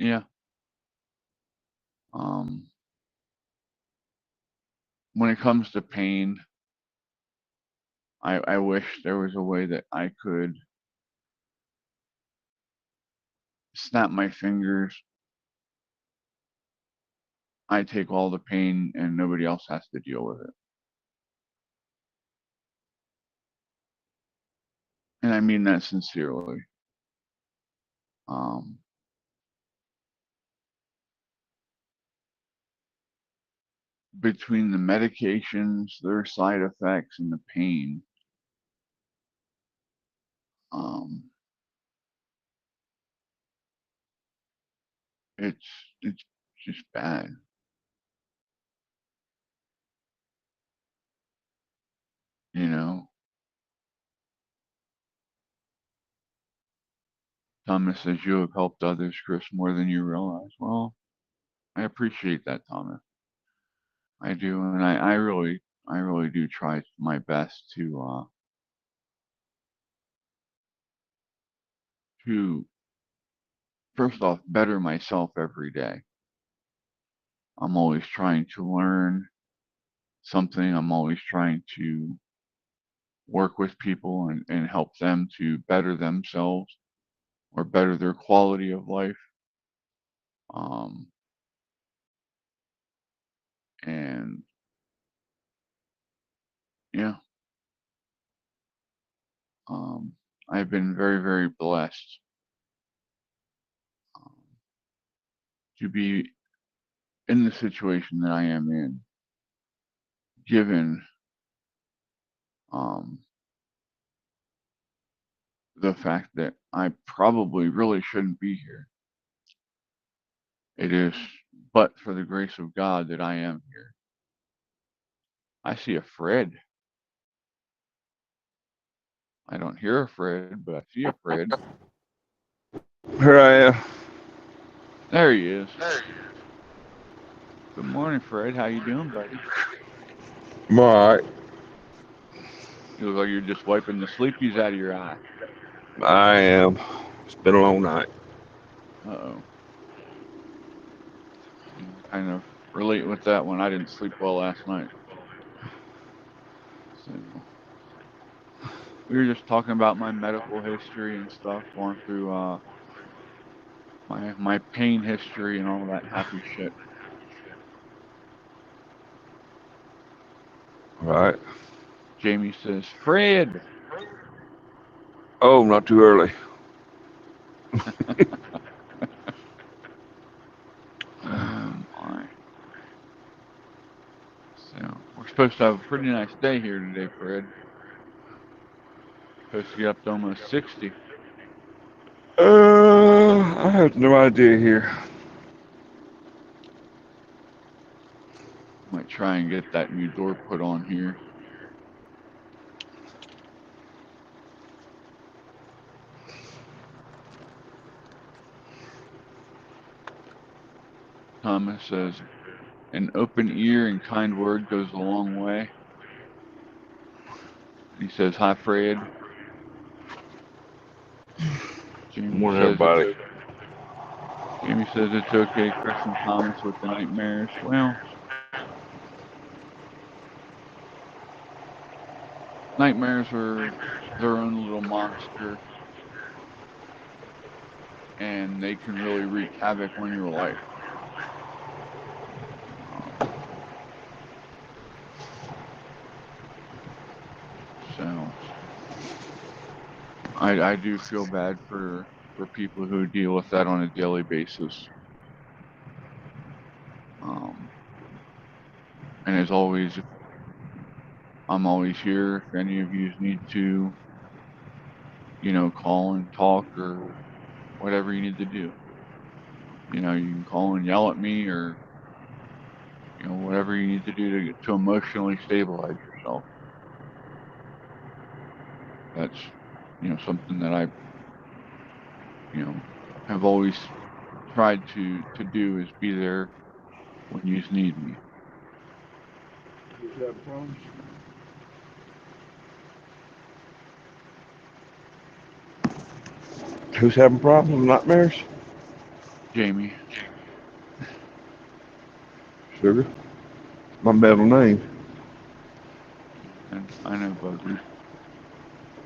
Yeah. When it comes to pain, I wish there was a way that I could snap my fingers. I take all the pain and nobody else has to deal with it. And I mean that sincerely. Um, between the medications, their side effects, and the pain, um, it's it's just bad. You know, Thomas says you have helped others, Chris, more than you realize. Well, I appreciate that, Thomas. I do, and I really do try my best to first off better myself every day. I'm always trying to learn something. I'm always trying to work with people and help them to better themselves or better their quality of life. Um, and yeah, um, I've been very, very blessed um, to be in the situation that I am in, given um, the fact that I probably really shouldn't be here. It is but for the grace of God that I am here. I see a Fred. I don't hear a Fred, but I see a Fred. Here I am. There he is. Good morning, Fred. How you doing, buddy? I'm alright. You look like you're just wiping the sleepies out of your eye. I am. It's been a long night. Uh-oh. Yeah, kind of relate with that one. I didn't sleep well last night. So we were just talking about my medical history and stuff, going through my pain history and all that happy shit. Right. Jamie says, Fred. Oh, not too early. My. So we're supposed to have a pretty nice day here today, Fred. Supposed to get up to almost 60. I have no idea here. Might try and get that new door put on here. Thomas says, an open ear and kind word goes a long way. He says, hi, Fred. Good morning, everybody. Jamie says it's okay, Chris and Thomas with the nightmares. Well, nightmares are their own little monster, and they can really wreak havoc on your life. So I do feel bad for people who deal with that on a daily basis. And as always, I'm always here if any of you need to, call and talk or whatever you need to do. You can call and yell at me or, whatever you need to do to emotionally stabilize yourself. That's, something that I, have always tried to do is be there when you need me. Who's having problems with nightmares? Jamie. Sugar. My middle name. And I know, Bud.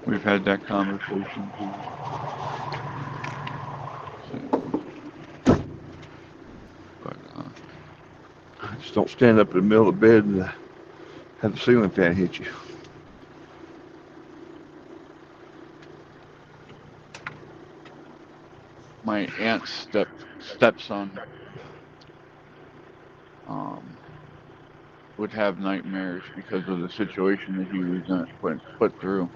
We've had that conversation too. So, but Just don't stand up in the middle of the bed and have the ceiling fan hit you. my aunt's stepson would have nightmares because of the situation that he was put through.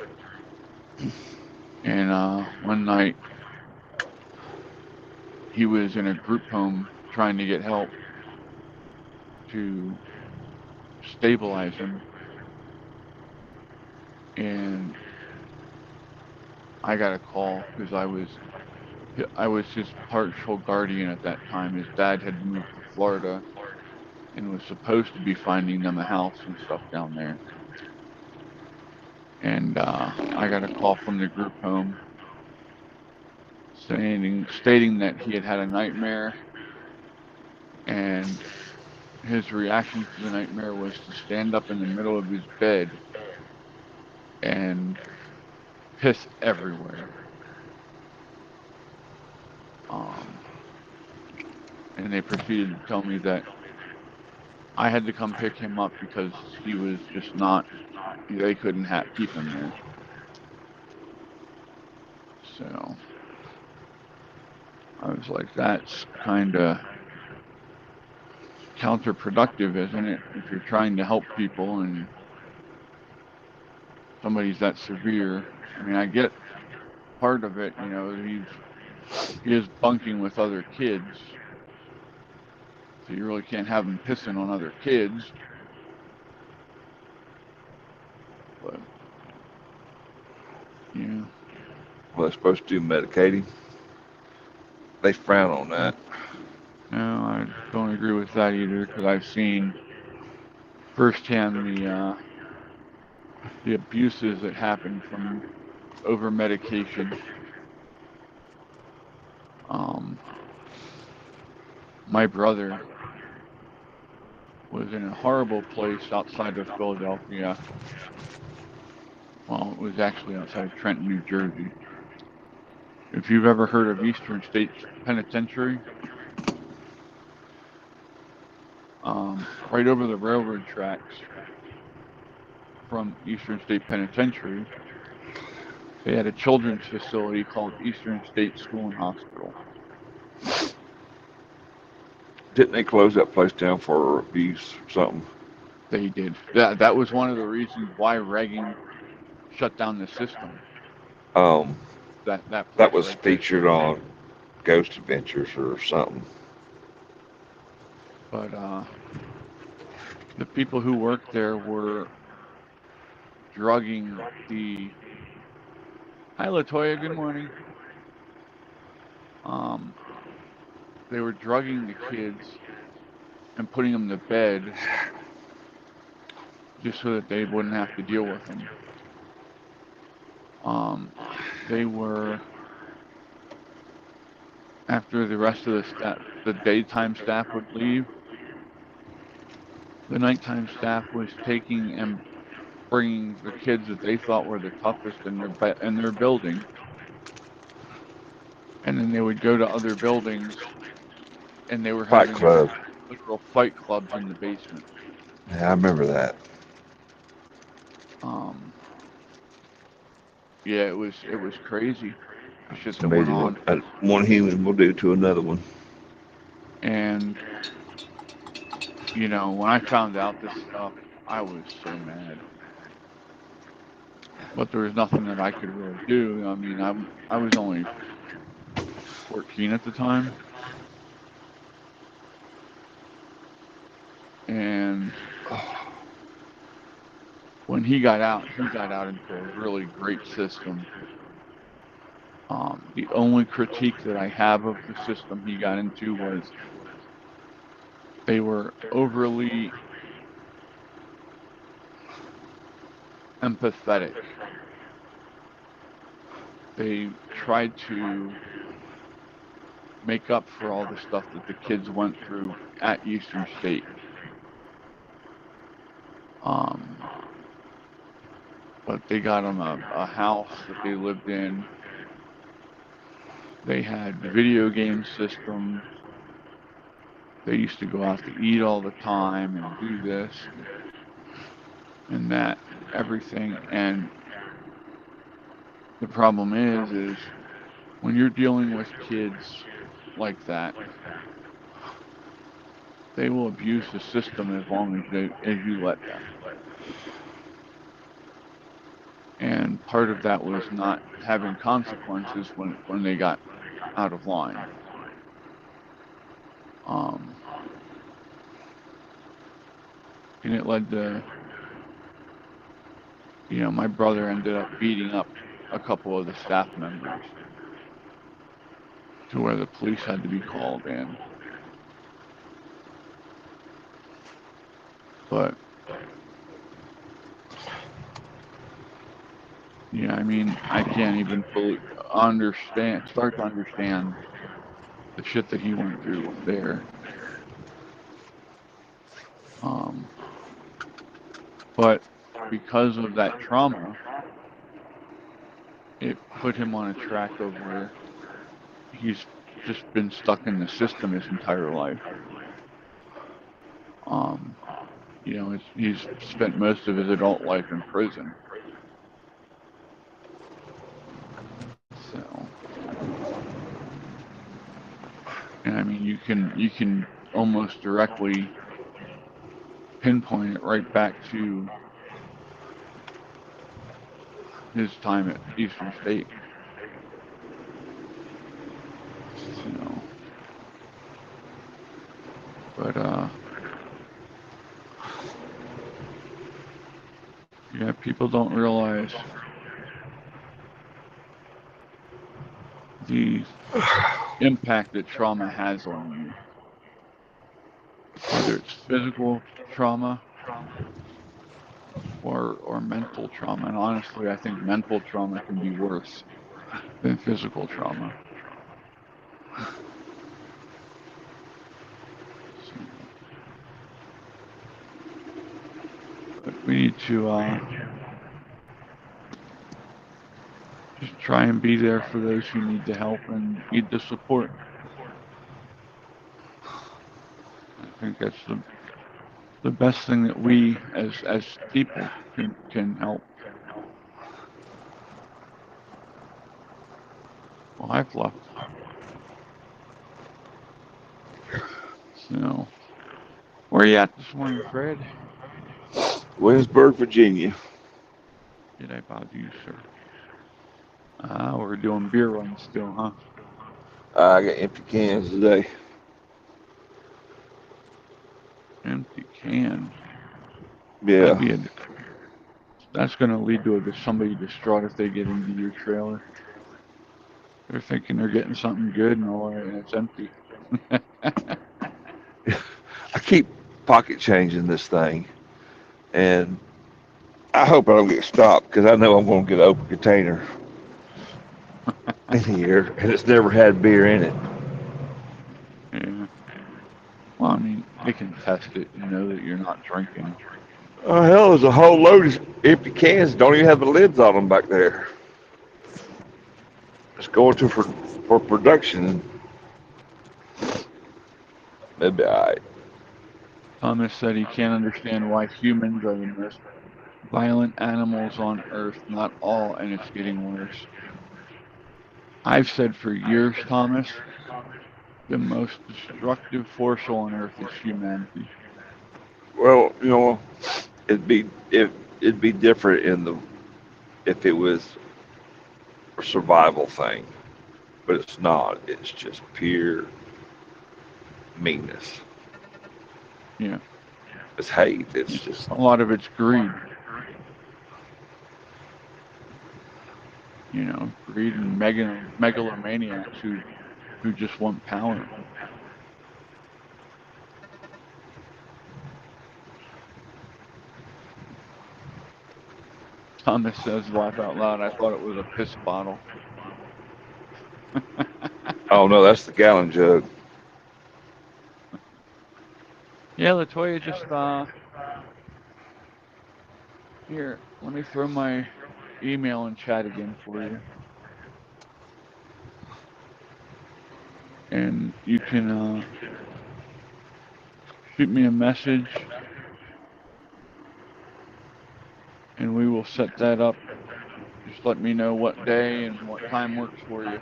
And one night he was in a group home trying to get help to stabilize him, and I got a call because I was his partial guardian at that time. His dad had moved to Florida and was supposed to be finding them a house and stuff down there. And I got a call from the group home stating that he had had a nightmare, and his reaction to the nightmare was to stand up in the middle of his bed and piss everywhere. And they proceeded to tell me that I had to come pick him up because he was just not, they couldn't keep him there. So I was like, that's kind of counterproductive, isn't it? If you're trying to help people and somebody's that severe. I mean, I get part of it, you know, he is bunking with other kids. So you really can't have him pissing on other kids. But, yeah. Well, they're supposed to do medicating. They frown on that. No, I don't agree with that either, because I've seen firsthand the abuses that happen from over medication. My brother was in a horrible place outside of Philadelphia. Well, it was actually outside of Trenton, New Jersey. If you've ever heard of Eastern State Penitentiary, right over the railroad tracks from Eastern State Penitentiary, they had a children's facility called Eastern State School and Hospital. Didn't they close that place down for abuse or something? They did. That was one of the reasons why Reagan shut down the system. That was right featured on Ghost Adventures or something. But the people who worked there were drugging the. Hi, Latoya. Good morning. They were drugging the kids and putting them to bed just so that they wouldn't have to deal with them. They were, after the rest of the daytime staff would leave, the nighttime staff was taking and bringing the kids that they thought were the toughest in their building, and then they would go to other buildings, and they were having literal fight clubs in the basement. Yeah, I remember that. Yeah, it was crazy. The shit that went on. One human will do to another one. And you know, when I found out this stuff, I was so mad. But there was nothing that I could really do. I mean, I was only 14 at the time. And when he got out into a really great system. The only critique that I have of the system he got into was they were overly empathetic. They tried to make up for all the stuff that the kids went through at Eastern State. But they got them a house that they lived in. They had video game systems. They used to go out to eat all the time and do this and that, everything. And the problem is when you're dealing with kids like that, they will abuse the system as long as you let them. And part of that was not having consequences when they got out of line. And it led to, my brother ended up beating up a couple of the staff members to where the police had to be called in. But yeah, I mean, I can't even fully start to understand the shit that he went through there. But because of that trauma, it put him on a track of where he's just been stuck in the system his entire life. He's spent most of his adult life in prison. So, and I mean, you can almost directly pinpoint it right back to his time at Eastern State. But yeah, people don't realize the impact that trauma has on you. Whether it's physical trauma or mental trauma. And honestly, I think mental trauma can be worse than physical trauma. But we need to just try and be there for those who need the help and need the support. I think that's the best thing that we as people can help. Well, I've left. So, where are you at this morning, Fred? Williamsburg, Virginia. Did I bother you, sir? We're doing beer runs still, huh? I got empty cans today. Empty can. Yeah. That's going to lead to somebody distraught if they get into your trailer. They're thinking they're getting something good and it's empty. I keep pocket changing this thing, and I hope I don't get stopped because I know I'm going to get an open container in here, and it's never had beer in it. Yeah. Well, I mean, they can test it and know that you're not drinking. Oh, hell, there's a whole load of empty cans. Don't even have the lids on them back there. It's going to for production. Maybe all right. Thomas said he can't understand why humans are the most violent animals on Earth. Not all, and it's getting worse. I've said for years, Thomas, the most destructive force on Earth is humanity. Well, it'd be different if it was a survival thing, but it's not. It's just pure meanness. Yeah. It's hate. It's just a lot of it's greed. Greed and megalomaniacs who just want power. Thomas says, laugh out loud, I thought it was a piss bottle. Oh no, that's the gallon jug. Yeah, Latoya, just here. Let me throw my email in chat again for you, and you can shoot me a message, and we will set that up. Just let me know what day and what time works for you.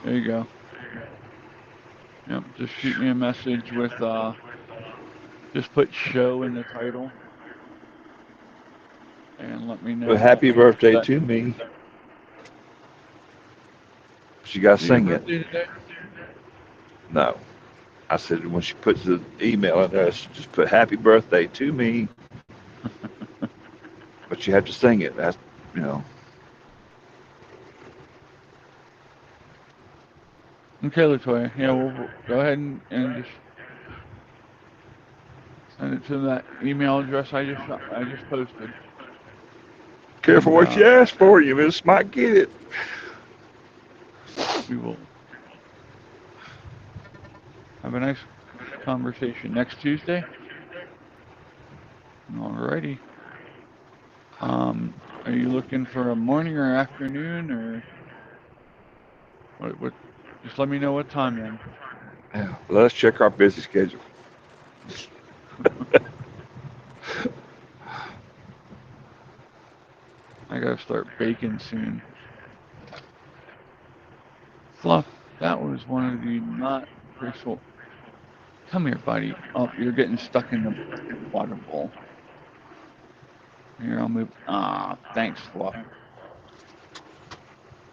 There you go. Yep, just shoot me a message with just put show in the title and let me Well, know happy when we're birthday set. to me. She got to Is it your sing it. birthday today? No. I said when she puts the email in there, she just put happy birthday to me. But you have to sing it. That's, you know. Okay, Latoya. Yeah, we'll go ahead and just send it to that email address I just posted. Careful And what you ask for. You just might get it. we will have a nice conversation next Tuesday. Alrighty. Are you looking for a morning or afternoon or what? Just let me know what time then. Yeah. Let's check our busy schedule. I gotta start baking soon. Fluff, that was one of the not graceful. Come here, buddy. Oh, you're getting stuck in the water bowl. Here, I'll move. Ah, thanks, Fluff.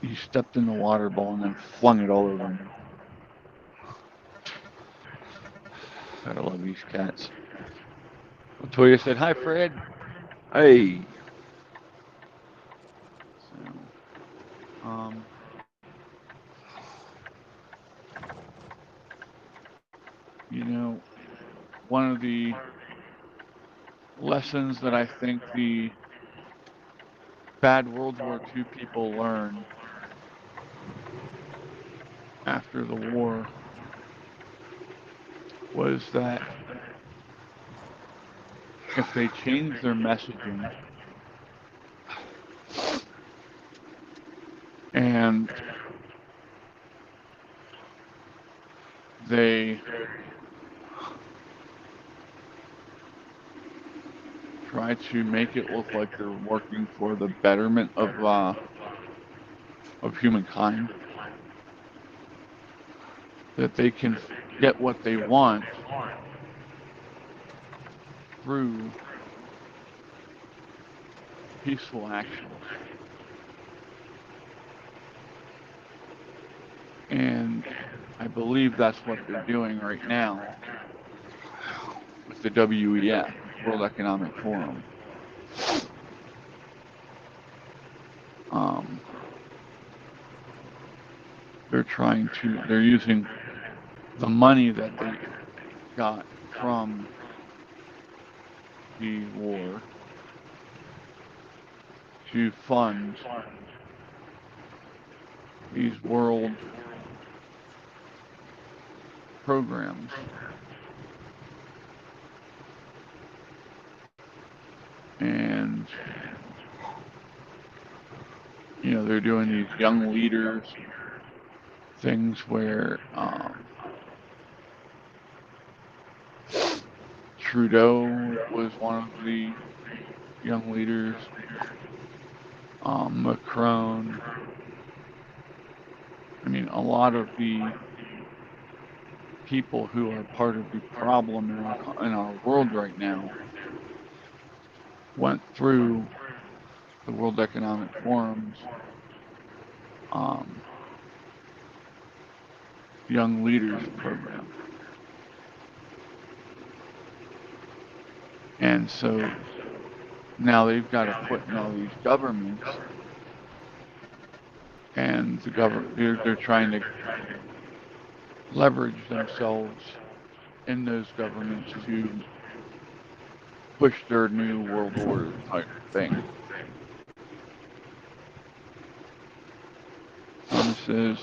He stepped in the water bowl and then flung it all over me. Gotta love these cats. Latoya said, "Hi, Fred." Hey, So, um, you know, one of the lessons that I think the bad World War II people learned after the war was that if they changed their messaging and they try to make it look like they're working for the betterment of humankind, that they can get what they want through peaceful actions. And I believe that's what they're doing right now with the WEF, World Economic Forum. Um, they're using the money that they got from the war to fund these world programs. And, they're doing these young leaders things where Trudeau was one of the young leaders, Macron. I mean, a lot of the people who are part of the problem in our world right now went through the World Economic Forum's Young Leaders Program. And so now they've got to put in all these governments, and they're trying to leverage themselves in those governments to push their new world order type thing. Thomas says,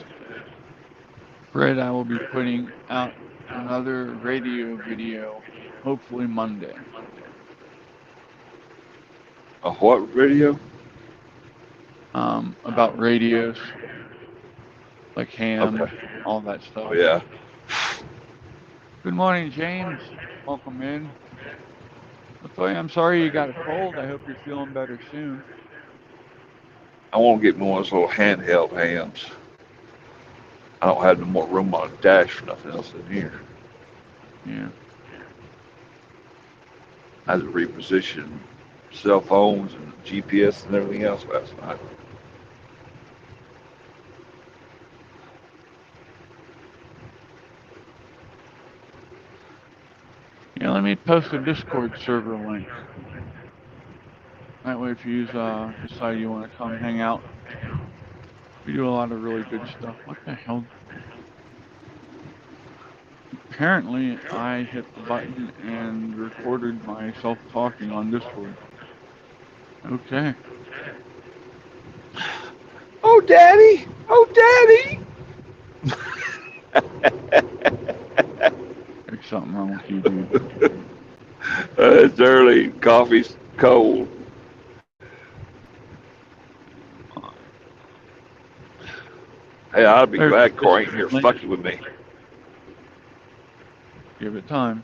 Fred, I will be putting out another radio video, hopefully Monday. A what video? About radios, like ham, Okay. all that stuff. Oh, yeah. Good morning, James. Welcome in. Latoya, I'm sorry you got a cold. I hope you're feeling better soon. I want to get me one of those little handheld hams. I don't have no more room on the dash for nothing else in here. Yeah. I had to reposition cell phones and GPS and everything else last night. Yeah, let me post a Discord server link. That way if you decide you want to come hang out, we do a lot of really good stuff. What the hell? Apparently, I hit the button and recorded myself talking on Discord. Okay. Oh, Daddy! Oh, Daddy! There's something wrong with you, dude. It's early. Coffee's cold. Hey, I'd be glad Corey ain't here fucking with me. Give it time.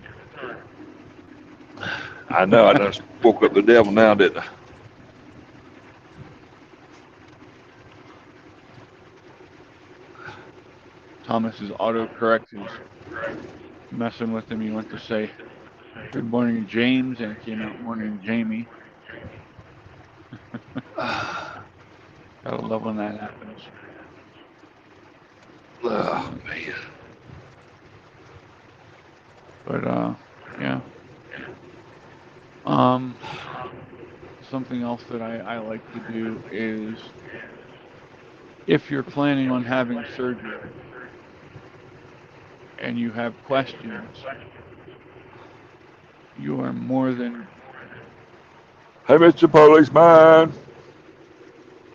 I know. I just woke up the devil now, didn't I? Thomas's autocorrect is messing with him. He went to say, good morning, James, and it came out morning, Jamie. Gotta love when that happens. Oh, man. But, yeah. Something else that I like to do is, if you're planning on having surgery and you have questions, you are more than Hey, Mr. Policeman.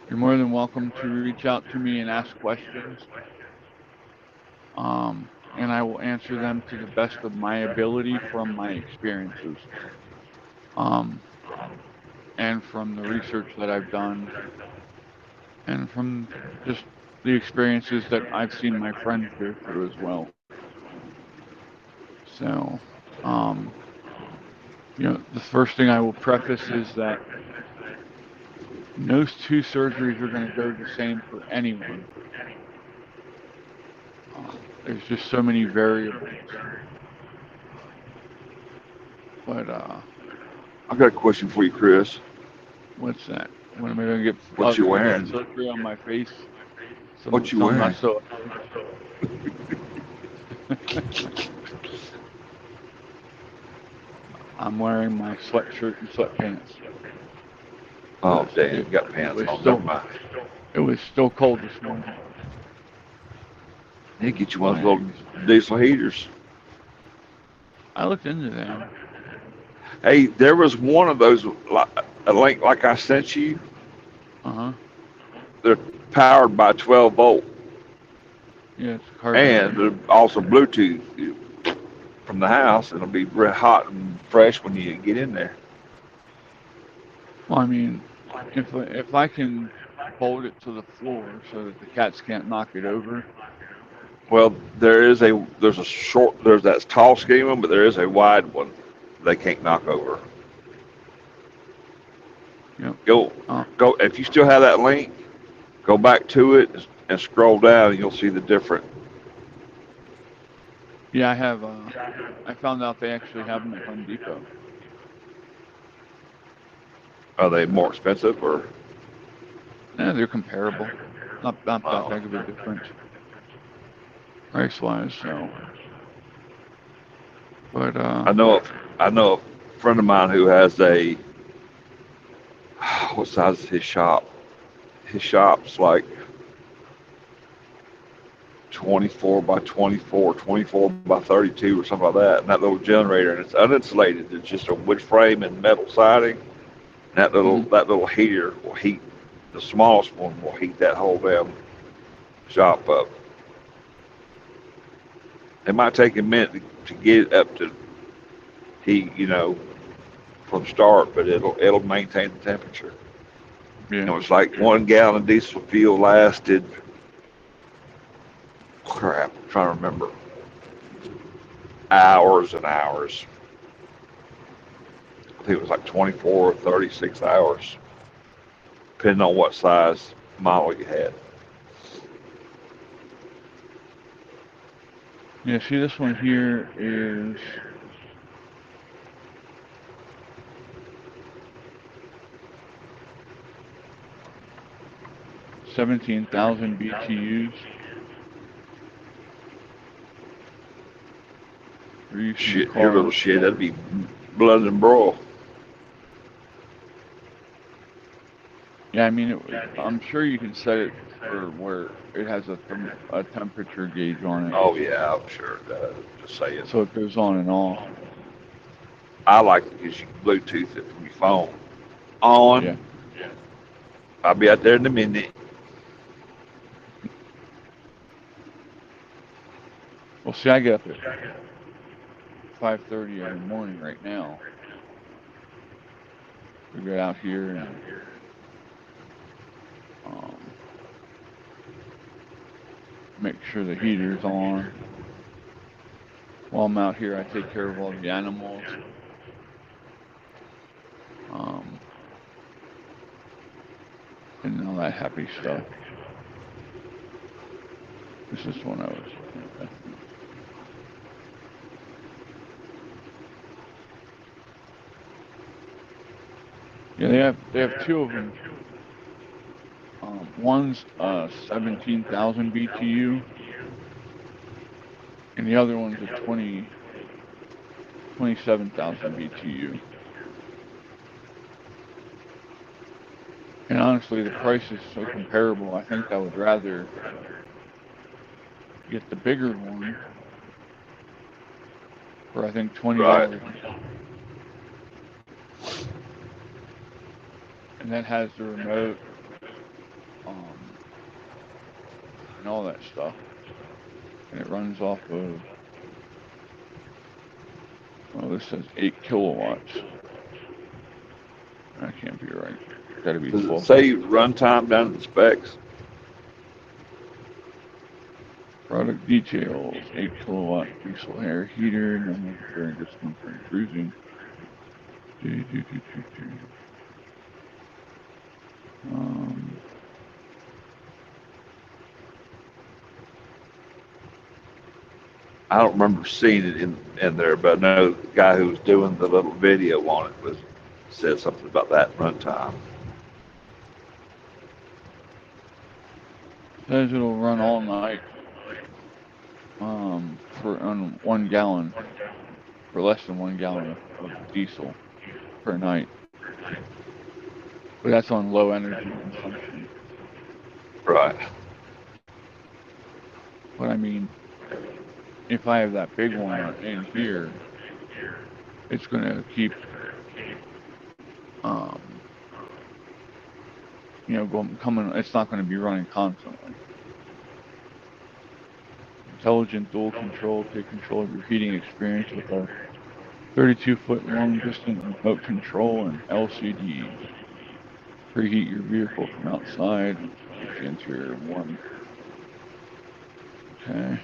You're more than welcome to reach out to me and ask questions. And I will answer them to the best of my ability from my experiences. And from the research that I've done. And from just the experiences that I've seen my friends go through as well. So, the first thing I will preface is that no two surgeries are going to go the same for anyone. There's just so many variables. But, I got a question for you, Chris. what's that? When am I going to get What you wearing? surgery on my face? What you wearing? I'm wearing my sweatshirt and sweatpants. Oh, damn, you got pants on. Never mind. It was still cold this morning. They get you one of those little diesel heaters. I looked into them. Hey, there was one of those, a link like I sent you. Uh-huh. They're powered by 12 volt. Yeah, it's carbon. And they're also Bluetooth from the house. It'll be real hot and fresh when you get in there. Well, I mean, if I can bolt it to the floor so that the cats can't knock it over. Well, there's that tall skinny one, but there is a wide one they can't knock over. Yep. Go. If you still have that link, go back to it and scroll down, and you'll see the different. Yeah, I have. I found out they actually have them at Home Depot. Are they more expensive or? Yeah, they're comparable. Not that big of a difference, price-wise. So, but I know a friend of mine who has a. What size is his shop? His shop's like 24 by 24, 24 by 32 or something like that. And that little generator, and it's uninsulated. It's just a wood frame and metal siding. And Hmm. that little heater will heat, the smallest one will heat that whole damn shop up. It might take a minute to get it up to heat, from start, but it'll maintain the temperature. Yeah. It's like 1 gallon of diesel fuel lasted, crap, I'm trying to remember, hours and hours. I think it was like 24 or 36 hours, depending on what size model you had. Yeah, see, this one here is 17,000 BTUs. We're using the Shit, your little car. shit, that'd be blood and broil. Yeah, I mean, I'm sure you can set it for where it has a temperature gauge on it, Oh yeah, I'm sure it does. Just saying. so it goes on and off. I like it because you can Bluetooth it from your phone. Yeah. On. I'll be out there in a minute. Well, see, I get up at 5:30 every morning right now. We get out here and um, make sure the heater's on. While I'm out here, I take care of all the animals. Um, and all that happy stuff. This is one I was looking at. Yeah, they have two of them. One's 17,000 BTU, and the other one's a 27,000 BTU. And honestly, the price is so comparable. I think I would rather get the bigger one for I think Right. $20, and that has the remote, um, and all that stuff, and it runs off of. Well, this says 8 kilowatts. That can't be right. Got to be Does it 12. say runtime down in the specs? Product details: 8 kilowatt diesel air heater, normal during discomfort and cruising. Do, do, do, do, do. Um, I don't remember seeing it in there, but I know the guy who was doing the little video on it said something about that runtime. Says it'll run all night. For on 1 gallon, for less than 1 gallon of diesel per night. But that's on low energy consumption. Right. But I mean, if I have that big one in here, it's gonna keep, um, coming. It's not gonna be running constantly. Intelligent dual control. Take control of your heating experience with our 32-foot long distance remote control and LCD. Preheat your vehicle from outside. Keep the interior warm. Okay.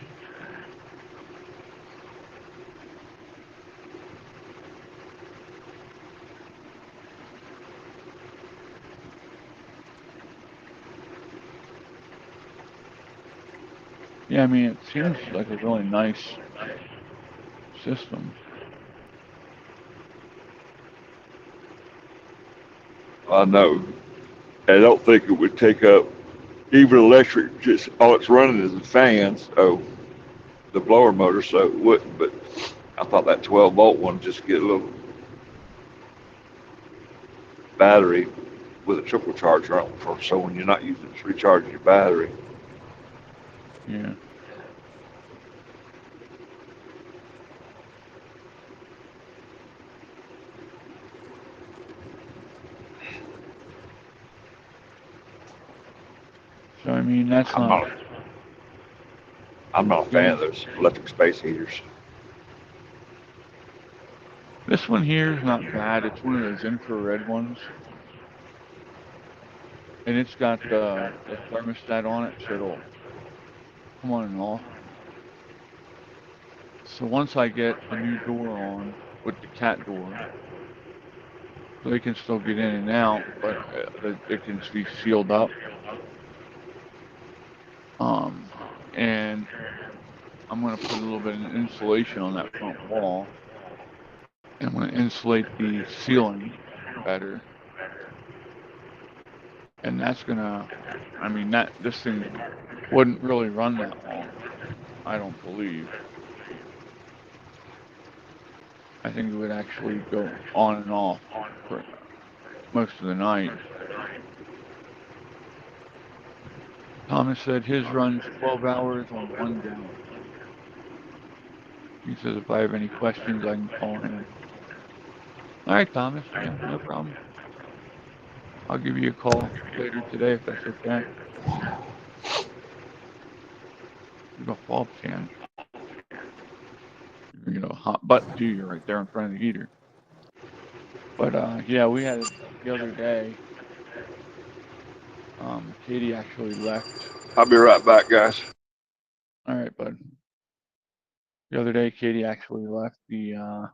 Yeah, I mean, it seems like a really nice system. I know. I don't think it would take up even electric. Just all it's running is the fans. Oh, the blower motor, so it wouldn't. But I thought that 12-volt one just get a little battery with a trickle charger on for so when you're not using it, it's recharging your battery. Yeah. So I mean, that's I'm not. not a fan of those electric space heaters. This one here is not bad. It's one of those infrared ones, and it's got the thermostat on it, so it'll come on and off. So once I get a new door on with the cat door, they can still get in and out, but it can be sealed up. And I'm going to put a little bit of insulation on that front wall. And I'm going to insulate the ceiling better. And that's going to, I mean, this thing wouldn't really run that long, I don't believe. I think it would actually go on and off for most of the night. Thomas said his runs 12 hours on 1 gallon. He says if I have any questions, I can call him. All right, Thomas. Yeah, no problem. I'll give you a call later today if that's okay. You have a fall fan. You know, hot button too. You're right there in front of the heater. But yeah, we had it the other day. Katie actually left. I'll be right back, guys. All right, bud. The other day, Katie actually left the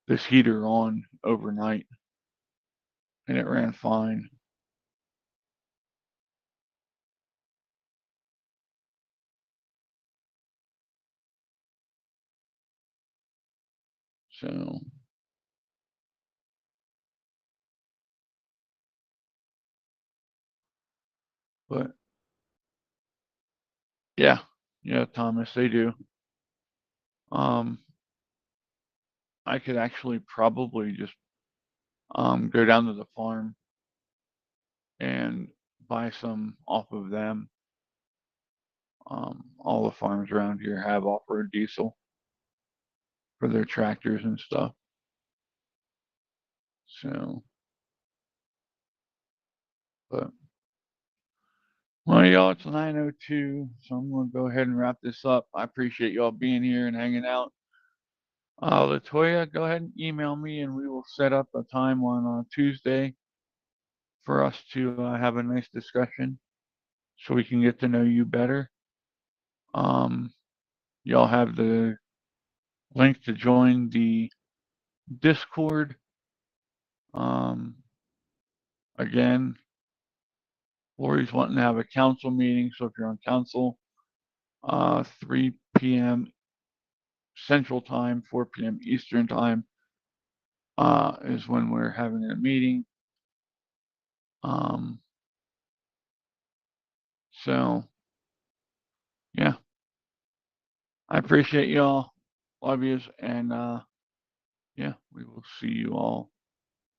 this heater on overnight, and it ran fine. So, but yeah, Thomas, they do. I could actually probably just go down to the farm and buy some off of them. All the farms around here have off-road diesel for their tractors and stuff. So, but well, y'all, it's 9:02, so I'm gonna go ahead and wrap this up. I appreciate y'all being here and hanging out. Latoya, go ahead and email me, and we will set up a time on Tuesday for us to have a nice discussion, so we can get to know you better. Y'all have the link to join the Discord. Again, Lori's wanting to have a council meeting, so if you're on council, 3 p.m. Central Time, 4 p.m. Eastern Time is when we're having a meeting. So, yeah, I appreciate y'all. Love yous, and yeah, we will see you all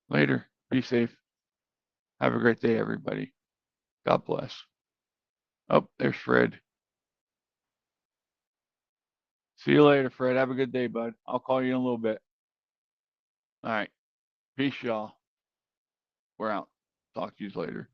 later. Be safe. Have a great day, everybody. God bless. Oh, there's Fred. See you later, Fred. Have a good day, bud. I'll call you in a little bit. All right. Peace, y'all. We're out. Talk to you later.